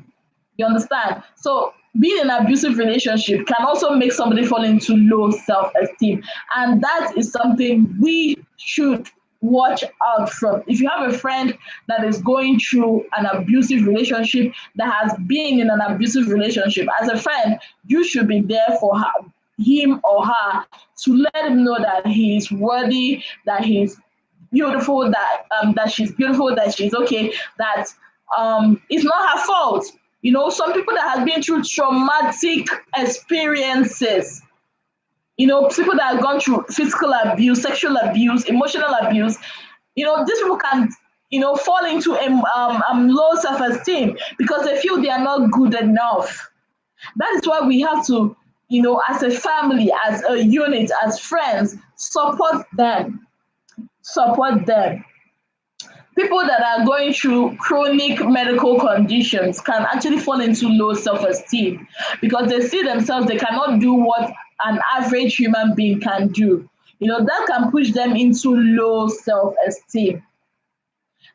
You understand? So being in an abusive relationship can also make somebody fall into low self-esteem. And that is something we should watch out from. If you have a friend that is going through an abusive relationship, that has been in an abusive relationship, as a friend, you should be there for her, him or her, to let him know that he is worthy, that he's beautiful, that she's beautiful, that she's okay, that it's not her fault. You know, some people that have been through traumatic experiences, you know, people that have gone through physical abuse, sexual abuse, emotional abuse, you know, these people can, you know, fall into a low self-esteem because they feel they are not good enough. That is why we have to, you know, as a family, as a unit, as friends, support them. Support them. People that are going through chronic medical conditions can actually fall into low self-esteem because they see themselves, they cannot do what an average human being can do. You know, that can push them into low self-esteem.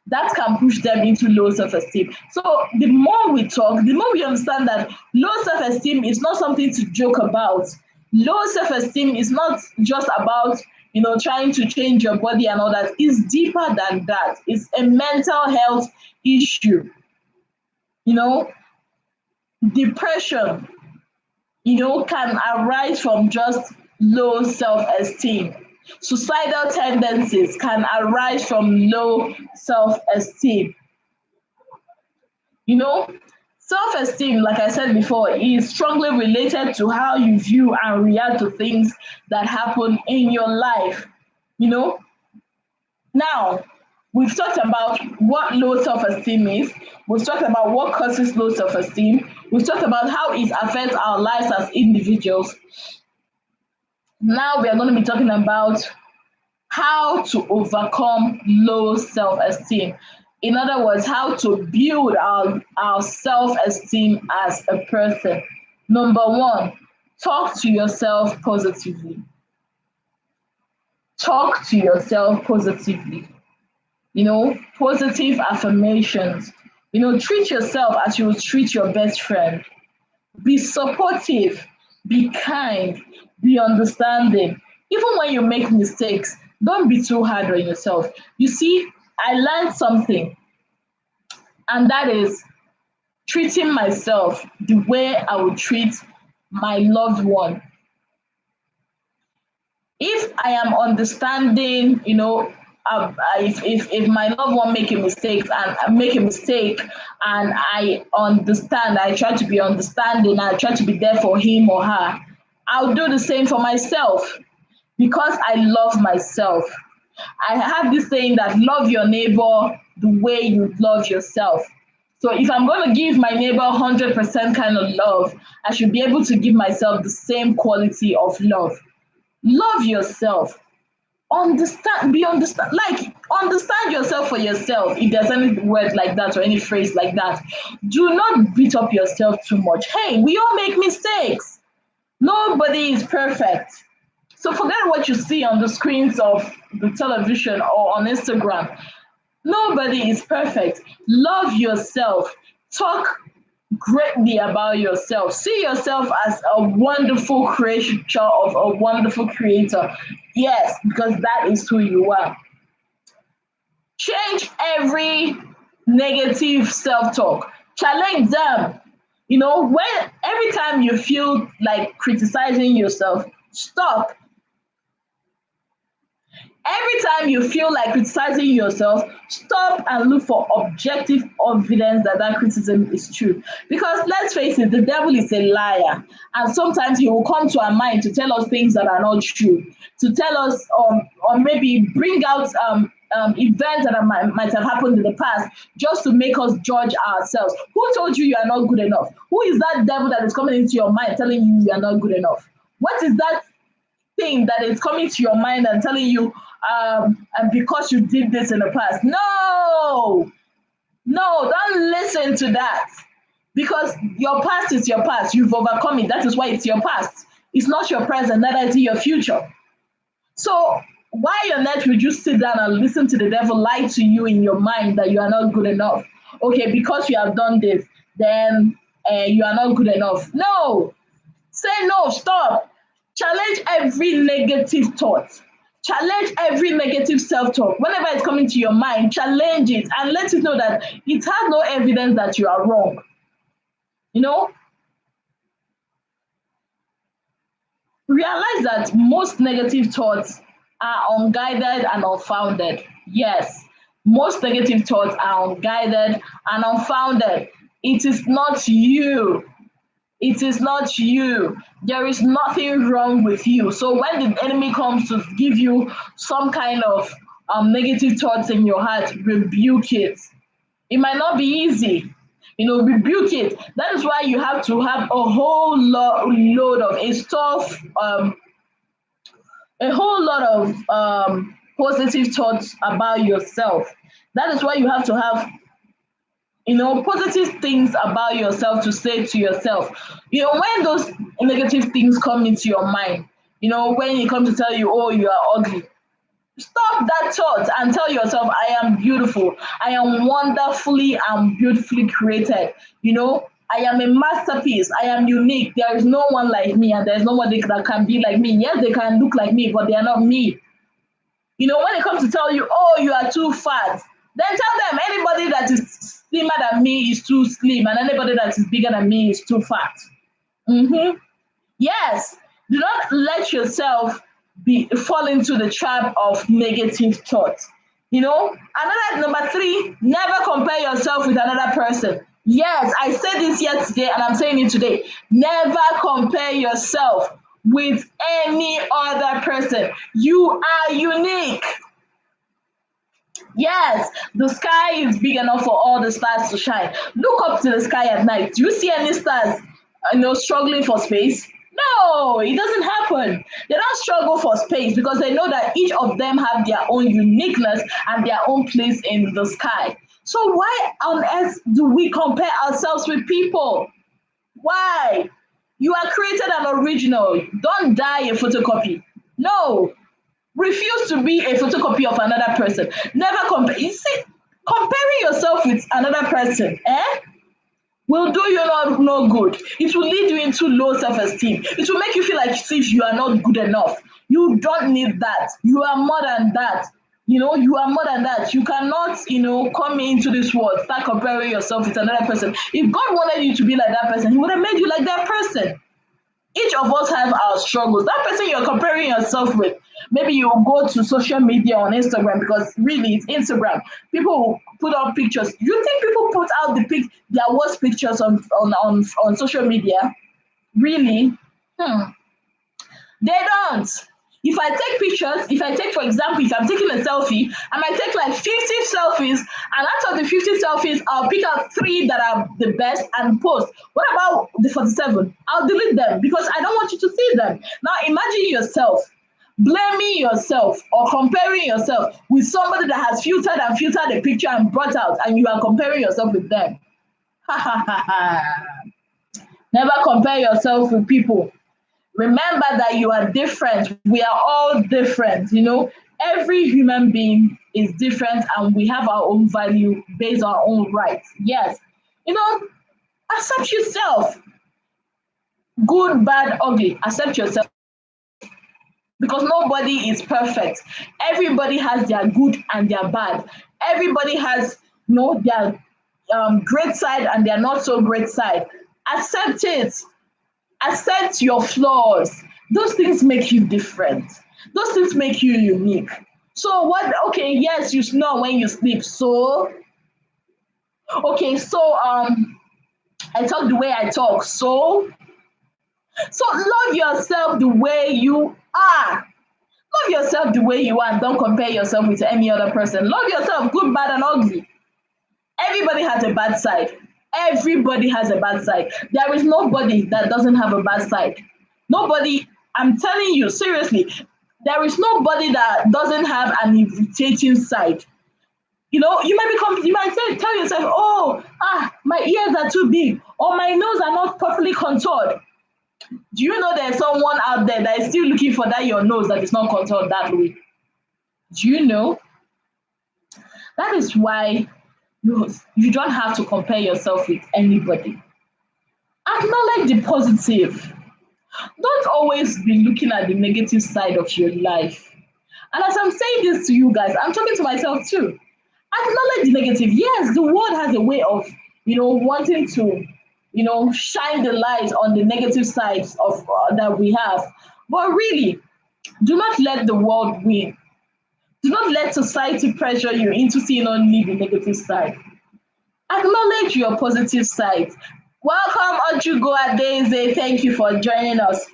That can push them into low self-esteem. So the more we talk, the more we understand that low self-esteem is not something to joke about. Low self-esteem is not just about, you know, trying to change your body and all that. It's deeper than that. It's a mental health issue. You know, depression, you know, can arise from just low self-esteem. Suicidal tendencies can arise from low self-esteem. You know, self-esteem, like I said before, is strongly related to how you view and react to things that happen in your life. You know, now we've talked about what low self-esteem is. We've talked about what causes low self-esteem. We've talked about how it affects our lives as individuals. Now we are going to be talking about how to overcome low self-esteem. In other words, how to build our self-esteem as a person. Number one, talk to yourself positively. Talk to yourself positively. You know, positive affirmations. You know, treat yourself as you would treat your best friend. Be supportive, be kind, be understanding. Even when you make mistakes, don't be too hard on yourself. You see, I learned something, and that is treating myself the way I would treat my loved one. If I am understanding, you know, if my loved one make a mistake and I understand, I try to be understanding, I try to be there for him or her, I'll do the same for myself because I love myself. I have this saying that love your neighbor the way you love yourself. So if I'm going to give my neighbor 100% kind of love, I should be able to give myself the same quality of love. Love yourself. Understand, be understand, like understand yourself for yourself. If there's any word like that or any phrase like that, do not beat up yourself too much. Hey, we all make mistakes. Nobody is perfect. So forget what you see on the screens of the television or on Instagram. Nobody is perfect. Love yourself. Talk greatly about yourself. See yourself as a wonderful creature of a wonderful creator. Yes, because that is who you are. Change every negative self-talk. Challenge them. You know, when every time you feel like criticizing yourself, stop. Every time you feel like criticizing yourself, stop and look for objective evidence that that criticism is true. Because let's face it, the devil is a liar, and sometimes he will come to our mind to tell us things that are not true, to tell us, or maybe bring out events that might have happened in the past just to make us judge ourselves. Who told you you are not good enough? Who is that devil that is coming into your mind telling you you are not good enough? What is that thing that is coming to your mind and telling you, and because you did this in the past? No, no, don't listen to that, because your past is your past. You've overcome it. That is why it's your past. It's not your present, neither is it your future. So why on earth would you sit down and listen to the devil lie to you in your mind that you are not good enough? Okay, because you have done this, then you are not good enough. No, say no, stop. Challenge every negative thought. Challenge every negative self-talk. Whenever it's coming to your mind, challenge it and let it know that it has no evidence that you are wrong. You know, realize that most negative thoughts are unguided and unfounded. Yes, most negative thoughts are unguided and unfounded. It is not you. It is not you. There is nothing wrong with you. So when the enemy comes to give you some kind of negative thoughts in your heart, rebuke it. It might not be easy. Rebuke it. That is why you have to have a whole load of a whole lot of positive thoughts about yourself. That is why you have to have positive things about yourself to say to yourself. When those negative things come into your mind, when it comes to tell you, oh, you are ugly, stop that thought and tell yourself, I am beautiful. I am wonderfully and beautifully created. I am a masterpiece. I am unique. There is no one like me, and there is no one that can be like me. Yes, they can look like me, but they are not me. When it comes to tell you, oh, you are too fat, then tell them anybody that is slimmer than me is too slim, and anybody that is bigger than me is too fat. Yes, do not let yourself fall into the trap of negative thoughts. Another number three, never compare yourself with another person. Yes, I said this yesterday and I'm saying it today. Never compare yourself with any other person. You are unique. Yes, the sky is big enough for all the stars to shine. Look up to the sky at night. Do you see any stars, struggling for space? No, it doesn't happen. They don't struggle for space because they know that each of them have their own uniqueness and their own place in the sky. So why on earth do we compare ourselves with people? Why? You are created an original. Don't die a photocopy. No, refuse to be a photocopy of another person. Never compare. You see, comparing yourself with another person, will do you no good. It will lead you into low self-esteem. It will make you feel like as if you are not good enough. You don't need that. You are more than that. You are more than that. You cannot, come into this world, start comparing yourself with another person. If God wanted you to be like that person, He would have made you like that person. Each of us have our struggles. That person you're comparing yourself with, maybe you go to social media on Instagram, because really it's Instagram. People put out pictures. You think people put out their worst pictures on social media? Really? They don't. If I take, for example, if I'm taking a selfie, I might take like 50 selfies, and out of the 50 selfies, I'll pick out 3 that are the best and post. What about the 47? I'll delete them because I don't want you to see them. Now imagine yourself blaming yourself or comparing yourself with somebody that has filtered a picture and brought out, and you are comparing yourself with them. Ha ha ha ha. Never compare yourself with people. Remember that you are different. We are all different. Every human being is different, and we have our own value based on our own rights. Yes. Accept yourself. Good, bad, ugly. Accept yourself, because nobody is perfect. Everybody has their good and their bad. Everybody has their great side and their not so great side. Accept it. Accept your flaws. Those things make you different. Those things make you unique. So what? Okay, yes, you snore when you sleep. So okay, so I talk the way I talk. So love yourself the way you are. Love yourself the way you are and don't compare yourself with any other person. Love yourself, good, bad, and ugly. Everybody has a bad side. Everybody has a bad side. There is nobody that doesn't have a bad side. Nobody, I'm telling you, seriously, there is nobody that doesn't have an irritating side. You might tell yourself, oh, my ears are too big, or my nose are not properly contoured. Do you know there's someone out there that is still looking for that your nose that is not contoured that way? Do you know? That is why you don't have to compare yourself with anybody. Acknowledge the positive. Don't always be looking at the negative side of your life. And as I'm saying this to you guys, I'm talking to myself too. Acknowledge the negative. Yes, the world has a way of, wanting to, shine the light on the negative sides of that we have. But really, do not let the world win. Do not let society pressure you into seeing only the negative side. Acknowledge your positive side. Welcome, Ojugo Adeze. Thank you for joining us.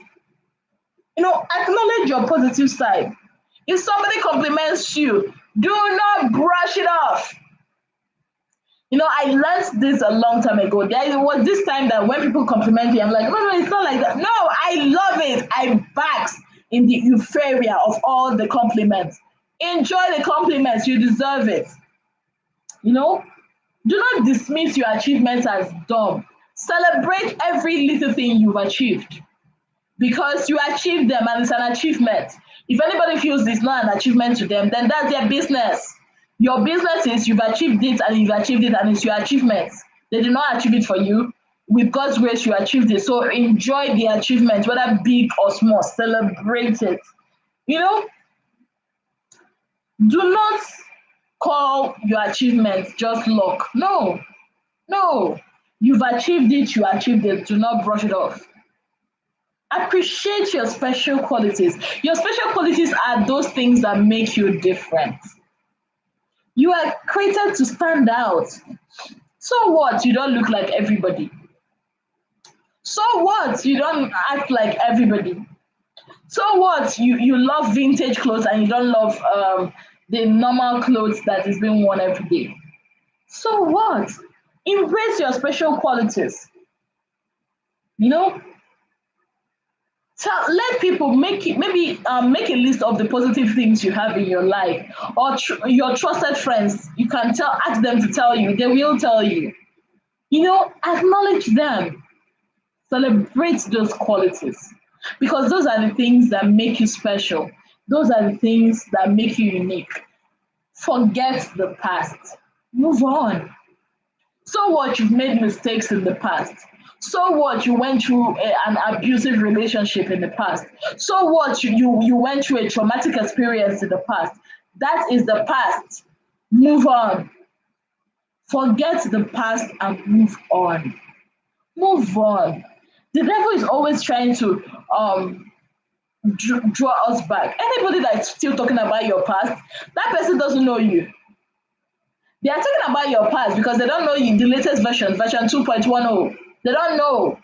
Acknowledge your positive side. If somebody compliments you, do not brush it off. I learned this a long time ago. There was this time that when people compliment you, I'm like, no, it's not like that. No, I love it. I bask in the euphoria of all the compliments. Enjoy the compliments. You deserve it. You know, do not dismiss your achievements as dumb. Celebrate every little thing you've achieved because you achieved them and it's an achievement. If anybody feels it's not an achievement to them, then that's their business. Your business is you've achieved it and you've achieved it and it's your achievement. They did not achieve it for you. With God's grace, you achieved it. So enjoy the achievement, whether big or small. Celebrate it. You know, do not call your achievement just luck. No, no. You've achieved it, you achieved it. Do not brush it off. Appreciate your special qualities. Your special qualities are those things that make you different. You are created to stand out. So what? You don't look like everybody. So what? You don't act like everybody. So what? You love vintage clothes and you don't love the normal clothes that is being worn every day. So what? Embrace your special qualities. You know, let people make a list of the positive things you have in your life, or your trusted friends. You can ask them to tell you. They will tell you. Acknowledge them. Celebrate those qualities because those are the things that make you special. Those are the things that make you unique. Forget the past. Move on. So what? You've made mistakes in the past. So what? You went through an abusive relationship in the past. So what? You went through a traumatic experience in the past. That is the past. Move on. Forget the past and move on. Move on. The devil is always trying to draw us back. Anybody that's still talking about your past, that person doesn't know you. They are talking about your past because they don't know you, the latest version 2.10. They don't know.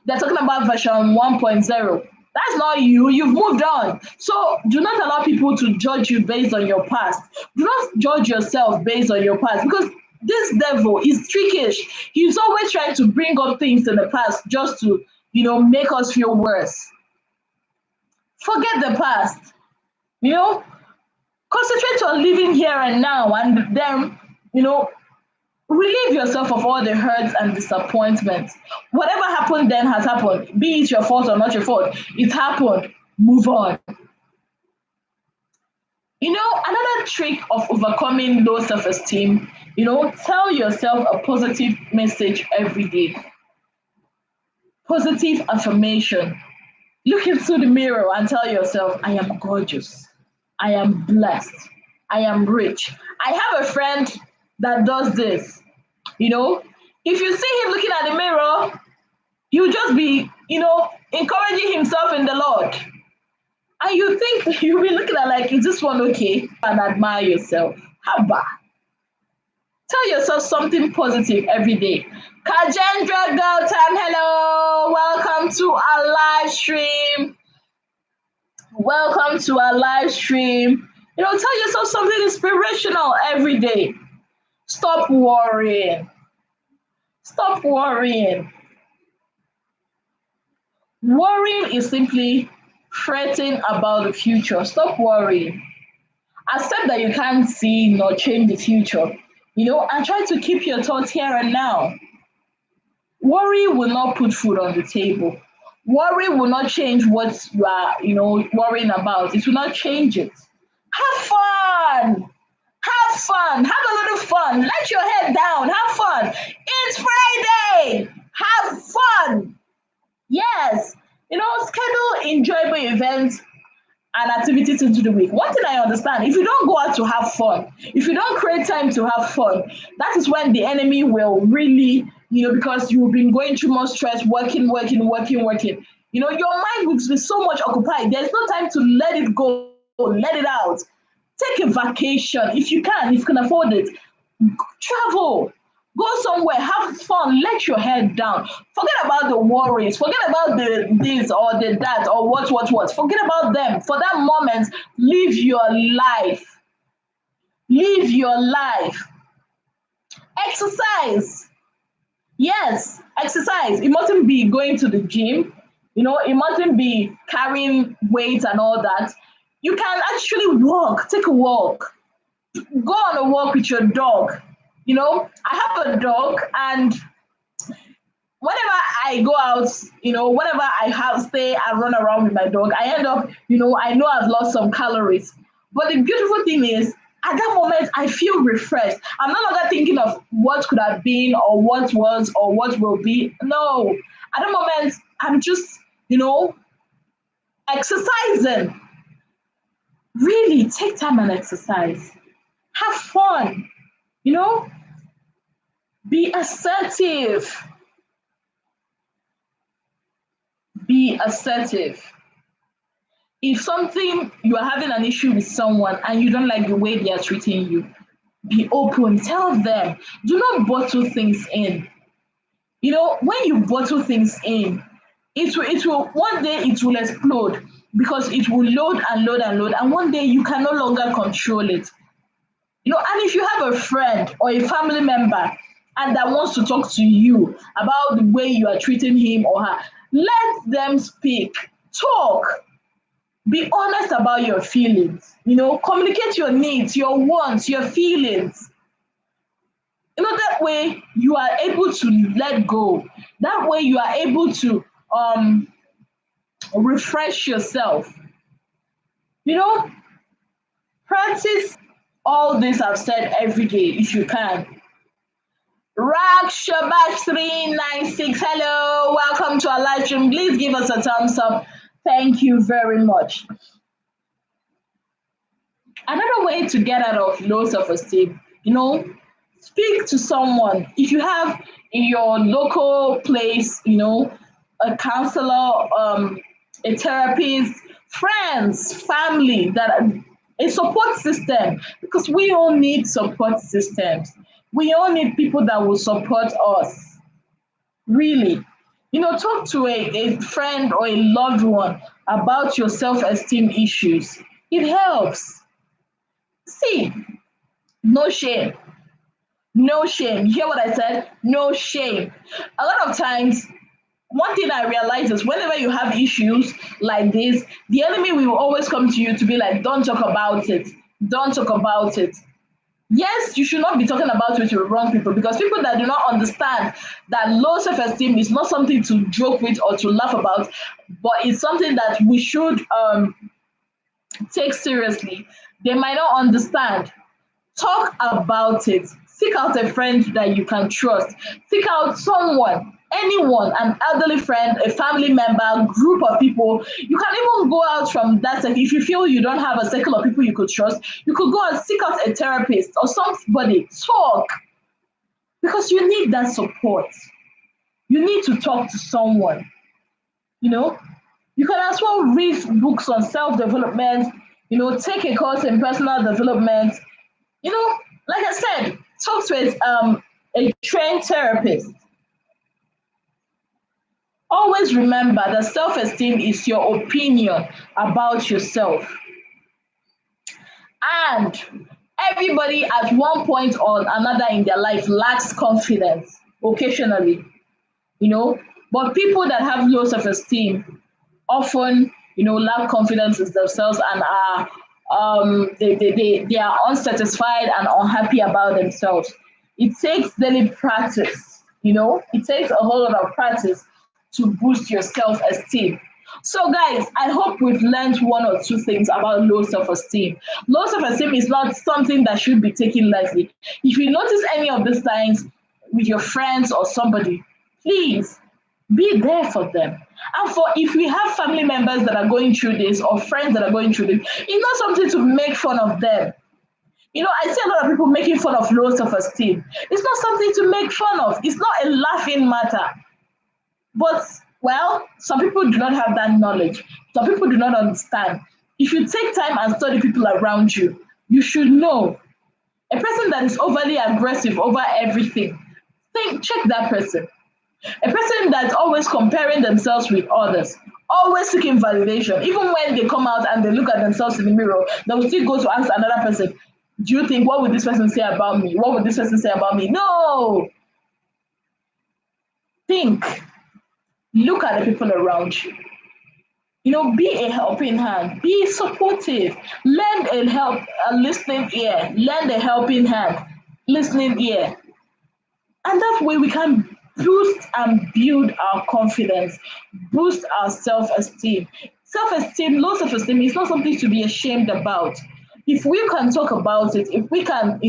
They're talking about version 1.0. That's not you. You've moved on. So do not allow people to judge you based on your past. Do not judge yourself based on your past because this devil is trickish. He's always trying to bring up things in the past just to, make us feel worse. Forget the past. You know, concentrate on living here and now and then, relieve yourself of all the hurts and disappointments. Whatever happened then has happened, be it your fault or not your fault. It happened. Move on. Another trick of overcoming low self esteem, tell yourself a positive message every day. Positive affirmation. Look into the mirror and tell yourself, I am gorgeous. I am blessed. I am rich. I have a friend that does this. If you see him looking at the mirror, he'll just be, encouraging himself in the Lord. And you think you'll be looking at like, is this one okay? And admire yourself. Haba. Tell yourself something positive every day. Kajendra Gautam, hello. Welcome to our live stream. Welcome to our live stream. Tell yourself something inspirational every day. Stop worrying. Stop worrying. Worrying is simply fretting about the future. Stop worrying. Accept that you can't see nor change the future, and try to keep your thoughts here and now. Worry will not put food on the table. Worry will not change what you are, worrying about. It will not change it. Have fun. Have fun. Have a little fun. Let your head down. Have fun. It's Friday. Have fun. Yes. Schedule enjoyable events and activities into the week. One thing I understand, if you don't go out to have fun, if you don't create time to have fun, that is when the enemy will really, because you've been going through more stress, working, your mind will be so much occupied. There's no time to let it go, let it out. Take a vacation if you can afford it. Travel. Go somewhere, have fun, let your head down. Forget about the worries, forget about the this or the that or what. Forget about them. For that moment, live your life. Live your life. Exercise. Yes, exercise. It mustn't be going to the gym. It mustn't be carrying weights and all that. You can actually walk, take a walk. Go on a walk with your dog. I have a dog, and whenever I go out, whenever I have stay and run around with my dog, I end up, I know I've lost some calories. But the beautiful thing is, at that moment, I feel refreshed. I'm no longer thinking of what could have been or what was or what will be. No, at the moment, I'm just, exercising. Really, take time and exercise. Have fun, you know, be assertive. Be assertive. If something you are having an issue with someone and you don't like the way they are treating you, be open, tell them. Do not bottle things in. When you bottle things in, it will one day it will explode because it will load and load and load, and one day you can no longer control it. And if you have a friend or a family member and that wants to talk to you about the way you are treating him or her, let them speak. Talk. Be honest about your feelings. Communicate your needs, your wants, your feelings. That way you are able to let go. That way you are able to refresh yourself. You know, practice all this I've said every day if you can. Rakshabash396, hello, welcome to our live stream. Please give us a thumbs up. Thank you very much. Another way to get out of low self-esteem, speak to someone. If you have in your local place, a counselor, a therapist, friends, family, a support system, because we all need support systems. We all need people that will support us. Really. Talk to a friend or a loved one about your self-esteem issues. It helps. See, no shame. No shame. You hear what I said? No shame. A lot of times, one thing I realize is whenever you have issues like this, the enemy will always come to you to be like, don't talk about it. Don't talk about it. Yes, you should not be talking about it with the wrong people, because people that do not understand that low self-esteem is not something to joke with or to laugh about, but it's something that we should take seriously. They might not understand. Talk about it. Seek out a friend that you can trust. Seek out someone, anyone, an elderly friend, a family member, group of people. You can even go out from that. If you feel you don't have a circle of people you could trust, you could go and seek out a therapist or somebody. Talk, because you need that support. You need to talk to someone. You know, You can as well read books on self-development, take a course in personal development, like I said, talk to a trained therapist. Always remember that self-esteem is your opinion about yourself. And everybody at one point or another in their life lacks confidence occasionally, you know. But people that have low self-esteem often, lack confidence in themselves and are they are unsatisfied and unhappy about themselves. It takes daily practice, it takes a whole lot of practice to boost your self-esteem. So guys, I hope we've learned one or two things about low self-esteem. Low self-esteem is not something that should be taken lightly. If you notice any of these signs with your friends or somebody, please be there for them. And for if we have family members that are going through this or friends that are going through this, it's not something to make fun of them. I see a lot of people making fun of low self-esteem. It's not something to make fun of. It's not a laughing matter. But, well, some people do not have that knowledge. Some people do not understand. If you take time and study people around you, you should know. A person that is overly aggressive over everything, check that person. A person that's always comparing themselves with others, always seeking validation. Even when they come out and they look at themselves in the mirror, they will still go to ask another person, do you think, what would this person say about me? What would this person say about me? No! Think. Look at the people around you. Be a helping hand. Be supportive. Lend a listening ear. Lend a helping hand. Listening ear. And that way we can boost and build our confidence, boost our self-esteem. Self-esteem, low self-esteem is not something to be ashamed about. If we can talk about it, if we can,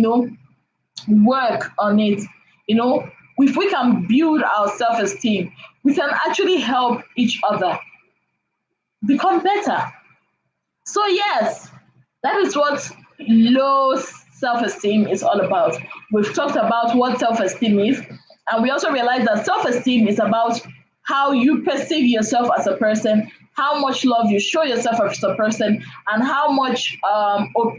work on it, if we can build our self-esteem, we can actually help each other become better. So yes, that is what low self-esteem is all about. We've talked about what self-esteem is, and we also realize that self-esteem is about how you perceive yourself as a person, how much love you show yourself as a person, and how much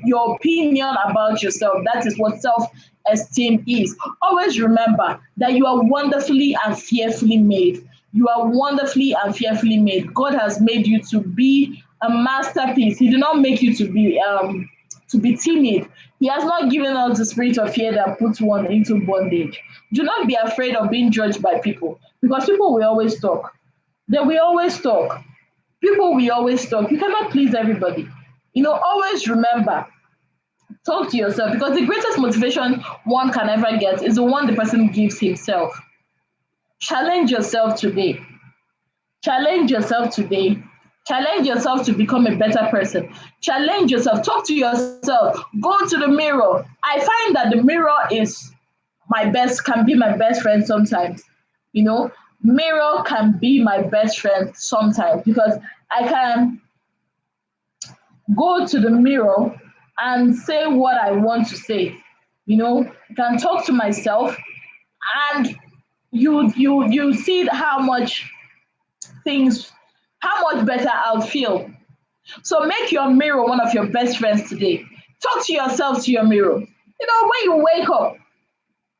your opinion about yourself. That is what self-esteem is. Always remember that you are wonderfully and fearfully made. You are wonderfully and fearfully made. God has made you to be a masterpiece. He did not make you to be timid. He has not given us the spirit of fear that puts one into bondage. Do not be afraid of being judged by people, because people will always talk. They will always talk. People will always talk. You cannot please everybody. Always remember, talk to yourself, because the greatest motivation one can ever get is the one the person gives himself. Challenge yourself today. Challenge yourself today. Challenge yourself to become a better person. Challenge yourself. Talk to yourself. Go to the mirror. I find that the mirror can be my best friend sometimes. Mirror can be my best friend sometimes, because I can go to the mirror and say what I want to say. I can talk to myself, and you see how much better I'll feel. So make your mirror one of your best friends today. Talk to yourself, to your mirror. When you wake up,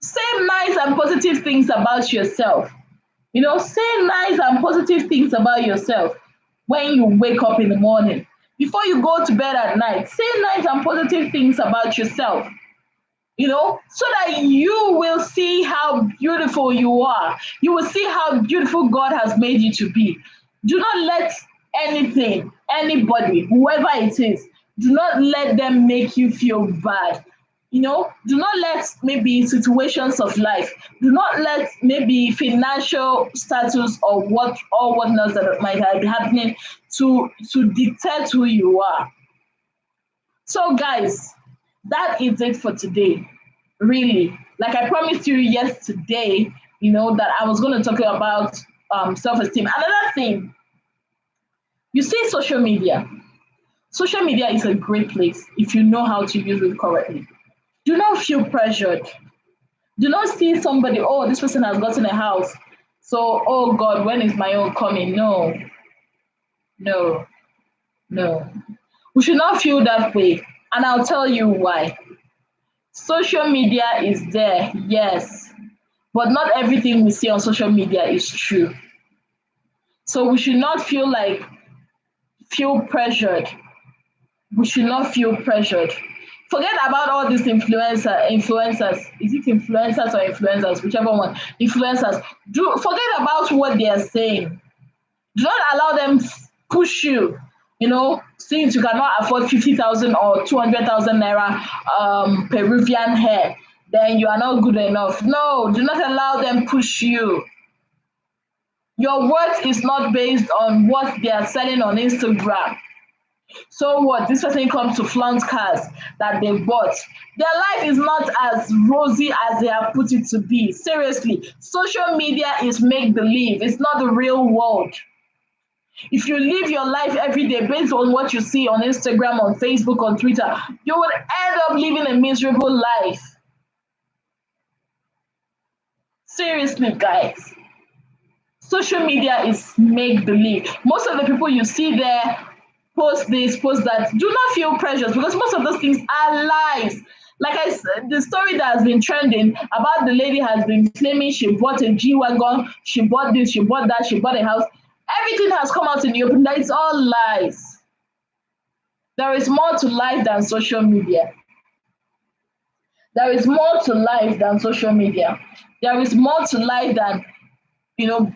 say nice and positive things about yourself. Say nice and positive things about yourself when you wake up in the morning. Before you go to bed at night, say nice and positive things about yourself. So that you will see how beautiful you are. You will see how beautiful God has made you to be. Do not let anything, anybody, whoever it is, do not let them make you feel bad. Do not let maybe situations of life, do not let maybe financial status or whatnot that might be happening to dictate who you are. So guys, that is it for today. Really, like I promised you yesterday, that I was going to talk about self-esteem. Another thing, you see social media. Social media is a great place if you know how to use it correctly. Do not feel pressured. Do not see somebody, oh, this person has gotten a house. So, oh God, when is my own coming? No. No, no. We should not feel that way. And I'll tell you why. Social media is there, yes, but not everything we see on social media is true. So we should not feel pressured. We should not feel pressured. Forget about all these influencers. Is it influencers or influencers? Whichever one. Influencers. Do forget about what they are saying. Do not allow them push you. Since you cannot afford 50,000 or 200,000 naira Peruvian hair, then you are not good enough. No, do not allow them push you. Your worth is not based on what they are selling on Instagram. So what? This person comes to flaunt cars that they bought. Their life is not as rosy as they have put it to be. Seriously, social media is make believe. It's not the real world. If you live your life every day based on what you see on Instagram, on Facebook, on Twitter, you will end up living a miserable life. Seriously, guys. Social media is make believe. Most of the people you see there post this, post that. Do not feel pressures because most of those things are lies. Like I said, the story that has been trending about the lady has been claiming she bought a G wagon, she bought this, she bought that, she bought a house. Everything has come out in the open. That it's all lies. There is more to life than social media. There is more to life than social media. There is more to life than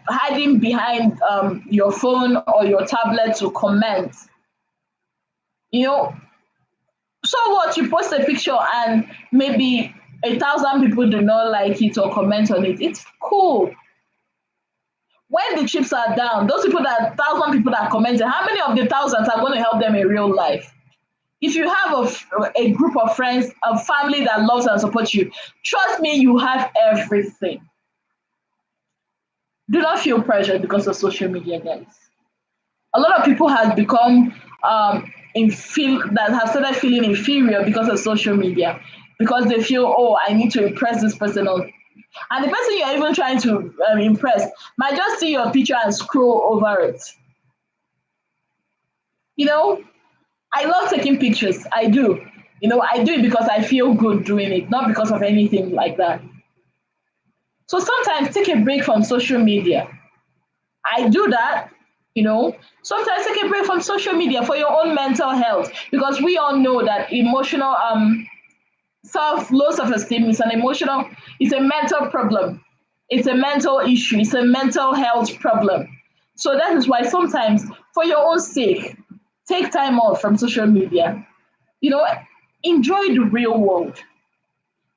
hiding behind your phone or your tablet to comment. You know, so what? You post a picture and maybe 1,000 people do not like it or comment on it. It's cool. When the chips are down, those people that 1,000 people that commented, how many of the thousands are going to help them in real life? If you have a group of friends, a family that loves and supports you, trust me, you have everything. Do not feel pressured because of social media, guys. A lot of people have become that have started feeling inferior because of social media, because they feel, oh, I need to impress this person, and the person you're even trying to impress might just see your picture and scroll over it. You know, I love taking pictures. I do. I do it because I feel good doing it, not because of anything like that. So sometimes take a break from social media. I do that. Sometimes take a break from social media for your own mental health, because we all know that emotional low self-esteem is it's a mental problem. It's a mental issue. It's a mental health problem. So that is why sometimes, for your own sake, take time off from social media. You know, enjoy the real world.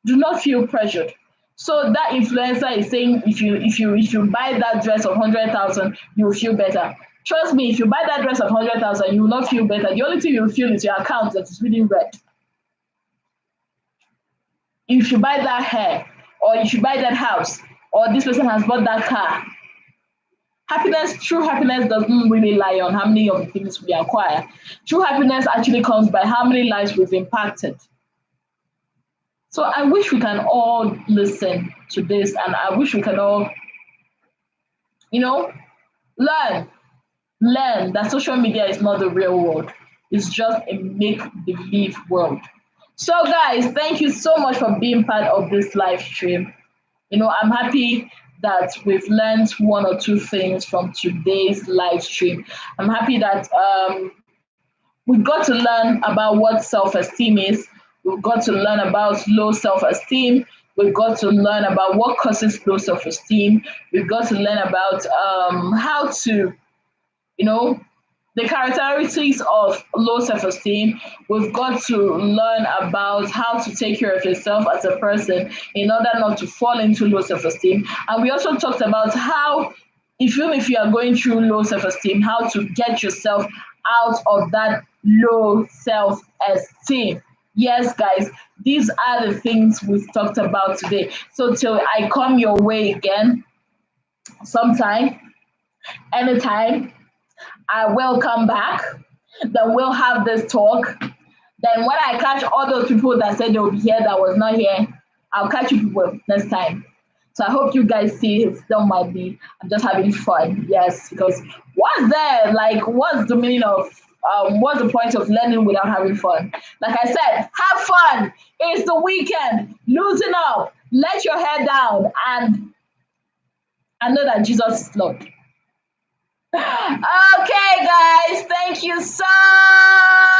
Do not feel pressured. So that influencer is saying if you buy that dress of 100,000, you will feel better. Trust me, if you buy that dress of 100,000, you will not feel better. The only thing you will feel is your account that is reading red. If you buy that hair, or if you buy that house, or this person has bought that car, true happiness doesn't really lie on how many of the things we acquire. True happiness actually comes by how many lives we've impacted. So I wish we can all listen to this, and I wish we can all, you know, learn, learn that social media is not the real world. It's just a make-believe world. So guys, thank you so much for being part of this live stream. I'm happy that we've learned one or two things from today's live stream. I'm happy that we got to learn about what self-esteem is. We've got to learn about low self-esteem. We've got to learn about what causes low self-esteem. We've got to learn about how to, the characteristics of low self-esteem. We've got to learn about how to take care of yourself as a person in order not to fall into low self-esteem. And we also talked about how, even if you are going through low self-esteem, how to get yourself out of that low self-esteem. Yes, guys, these are the things we've talked about today. So till I come your way again, sometime, anytime, I will come back. Then we'll have this talk. Then when I catch all those people that said they'll be here that was not here, I'll catch you people next time. So I hope you guys see it's not my be. I'm just having fun. Yes, because what's there? Like, what's the meaning of what's the point of learning without having fun? Like I said, have fun. It's the weekend. Loosen up. Let your hair down and know that Jesus is Lord. Okay, guys, thank you so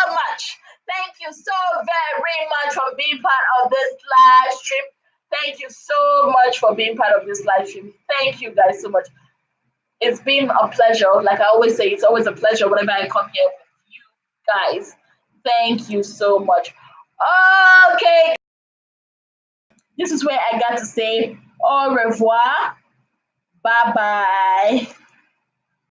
much. Thank you so very much for being part of this live stream. Thank you so much for being part of this live stream. Thank you guys so much. It's been a pleasure. Like I always say, it's always a pleasure whenever I come here with you guys. Thank you so much. Okay, this is where I got to say au revoir. Bye bye.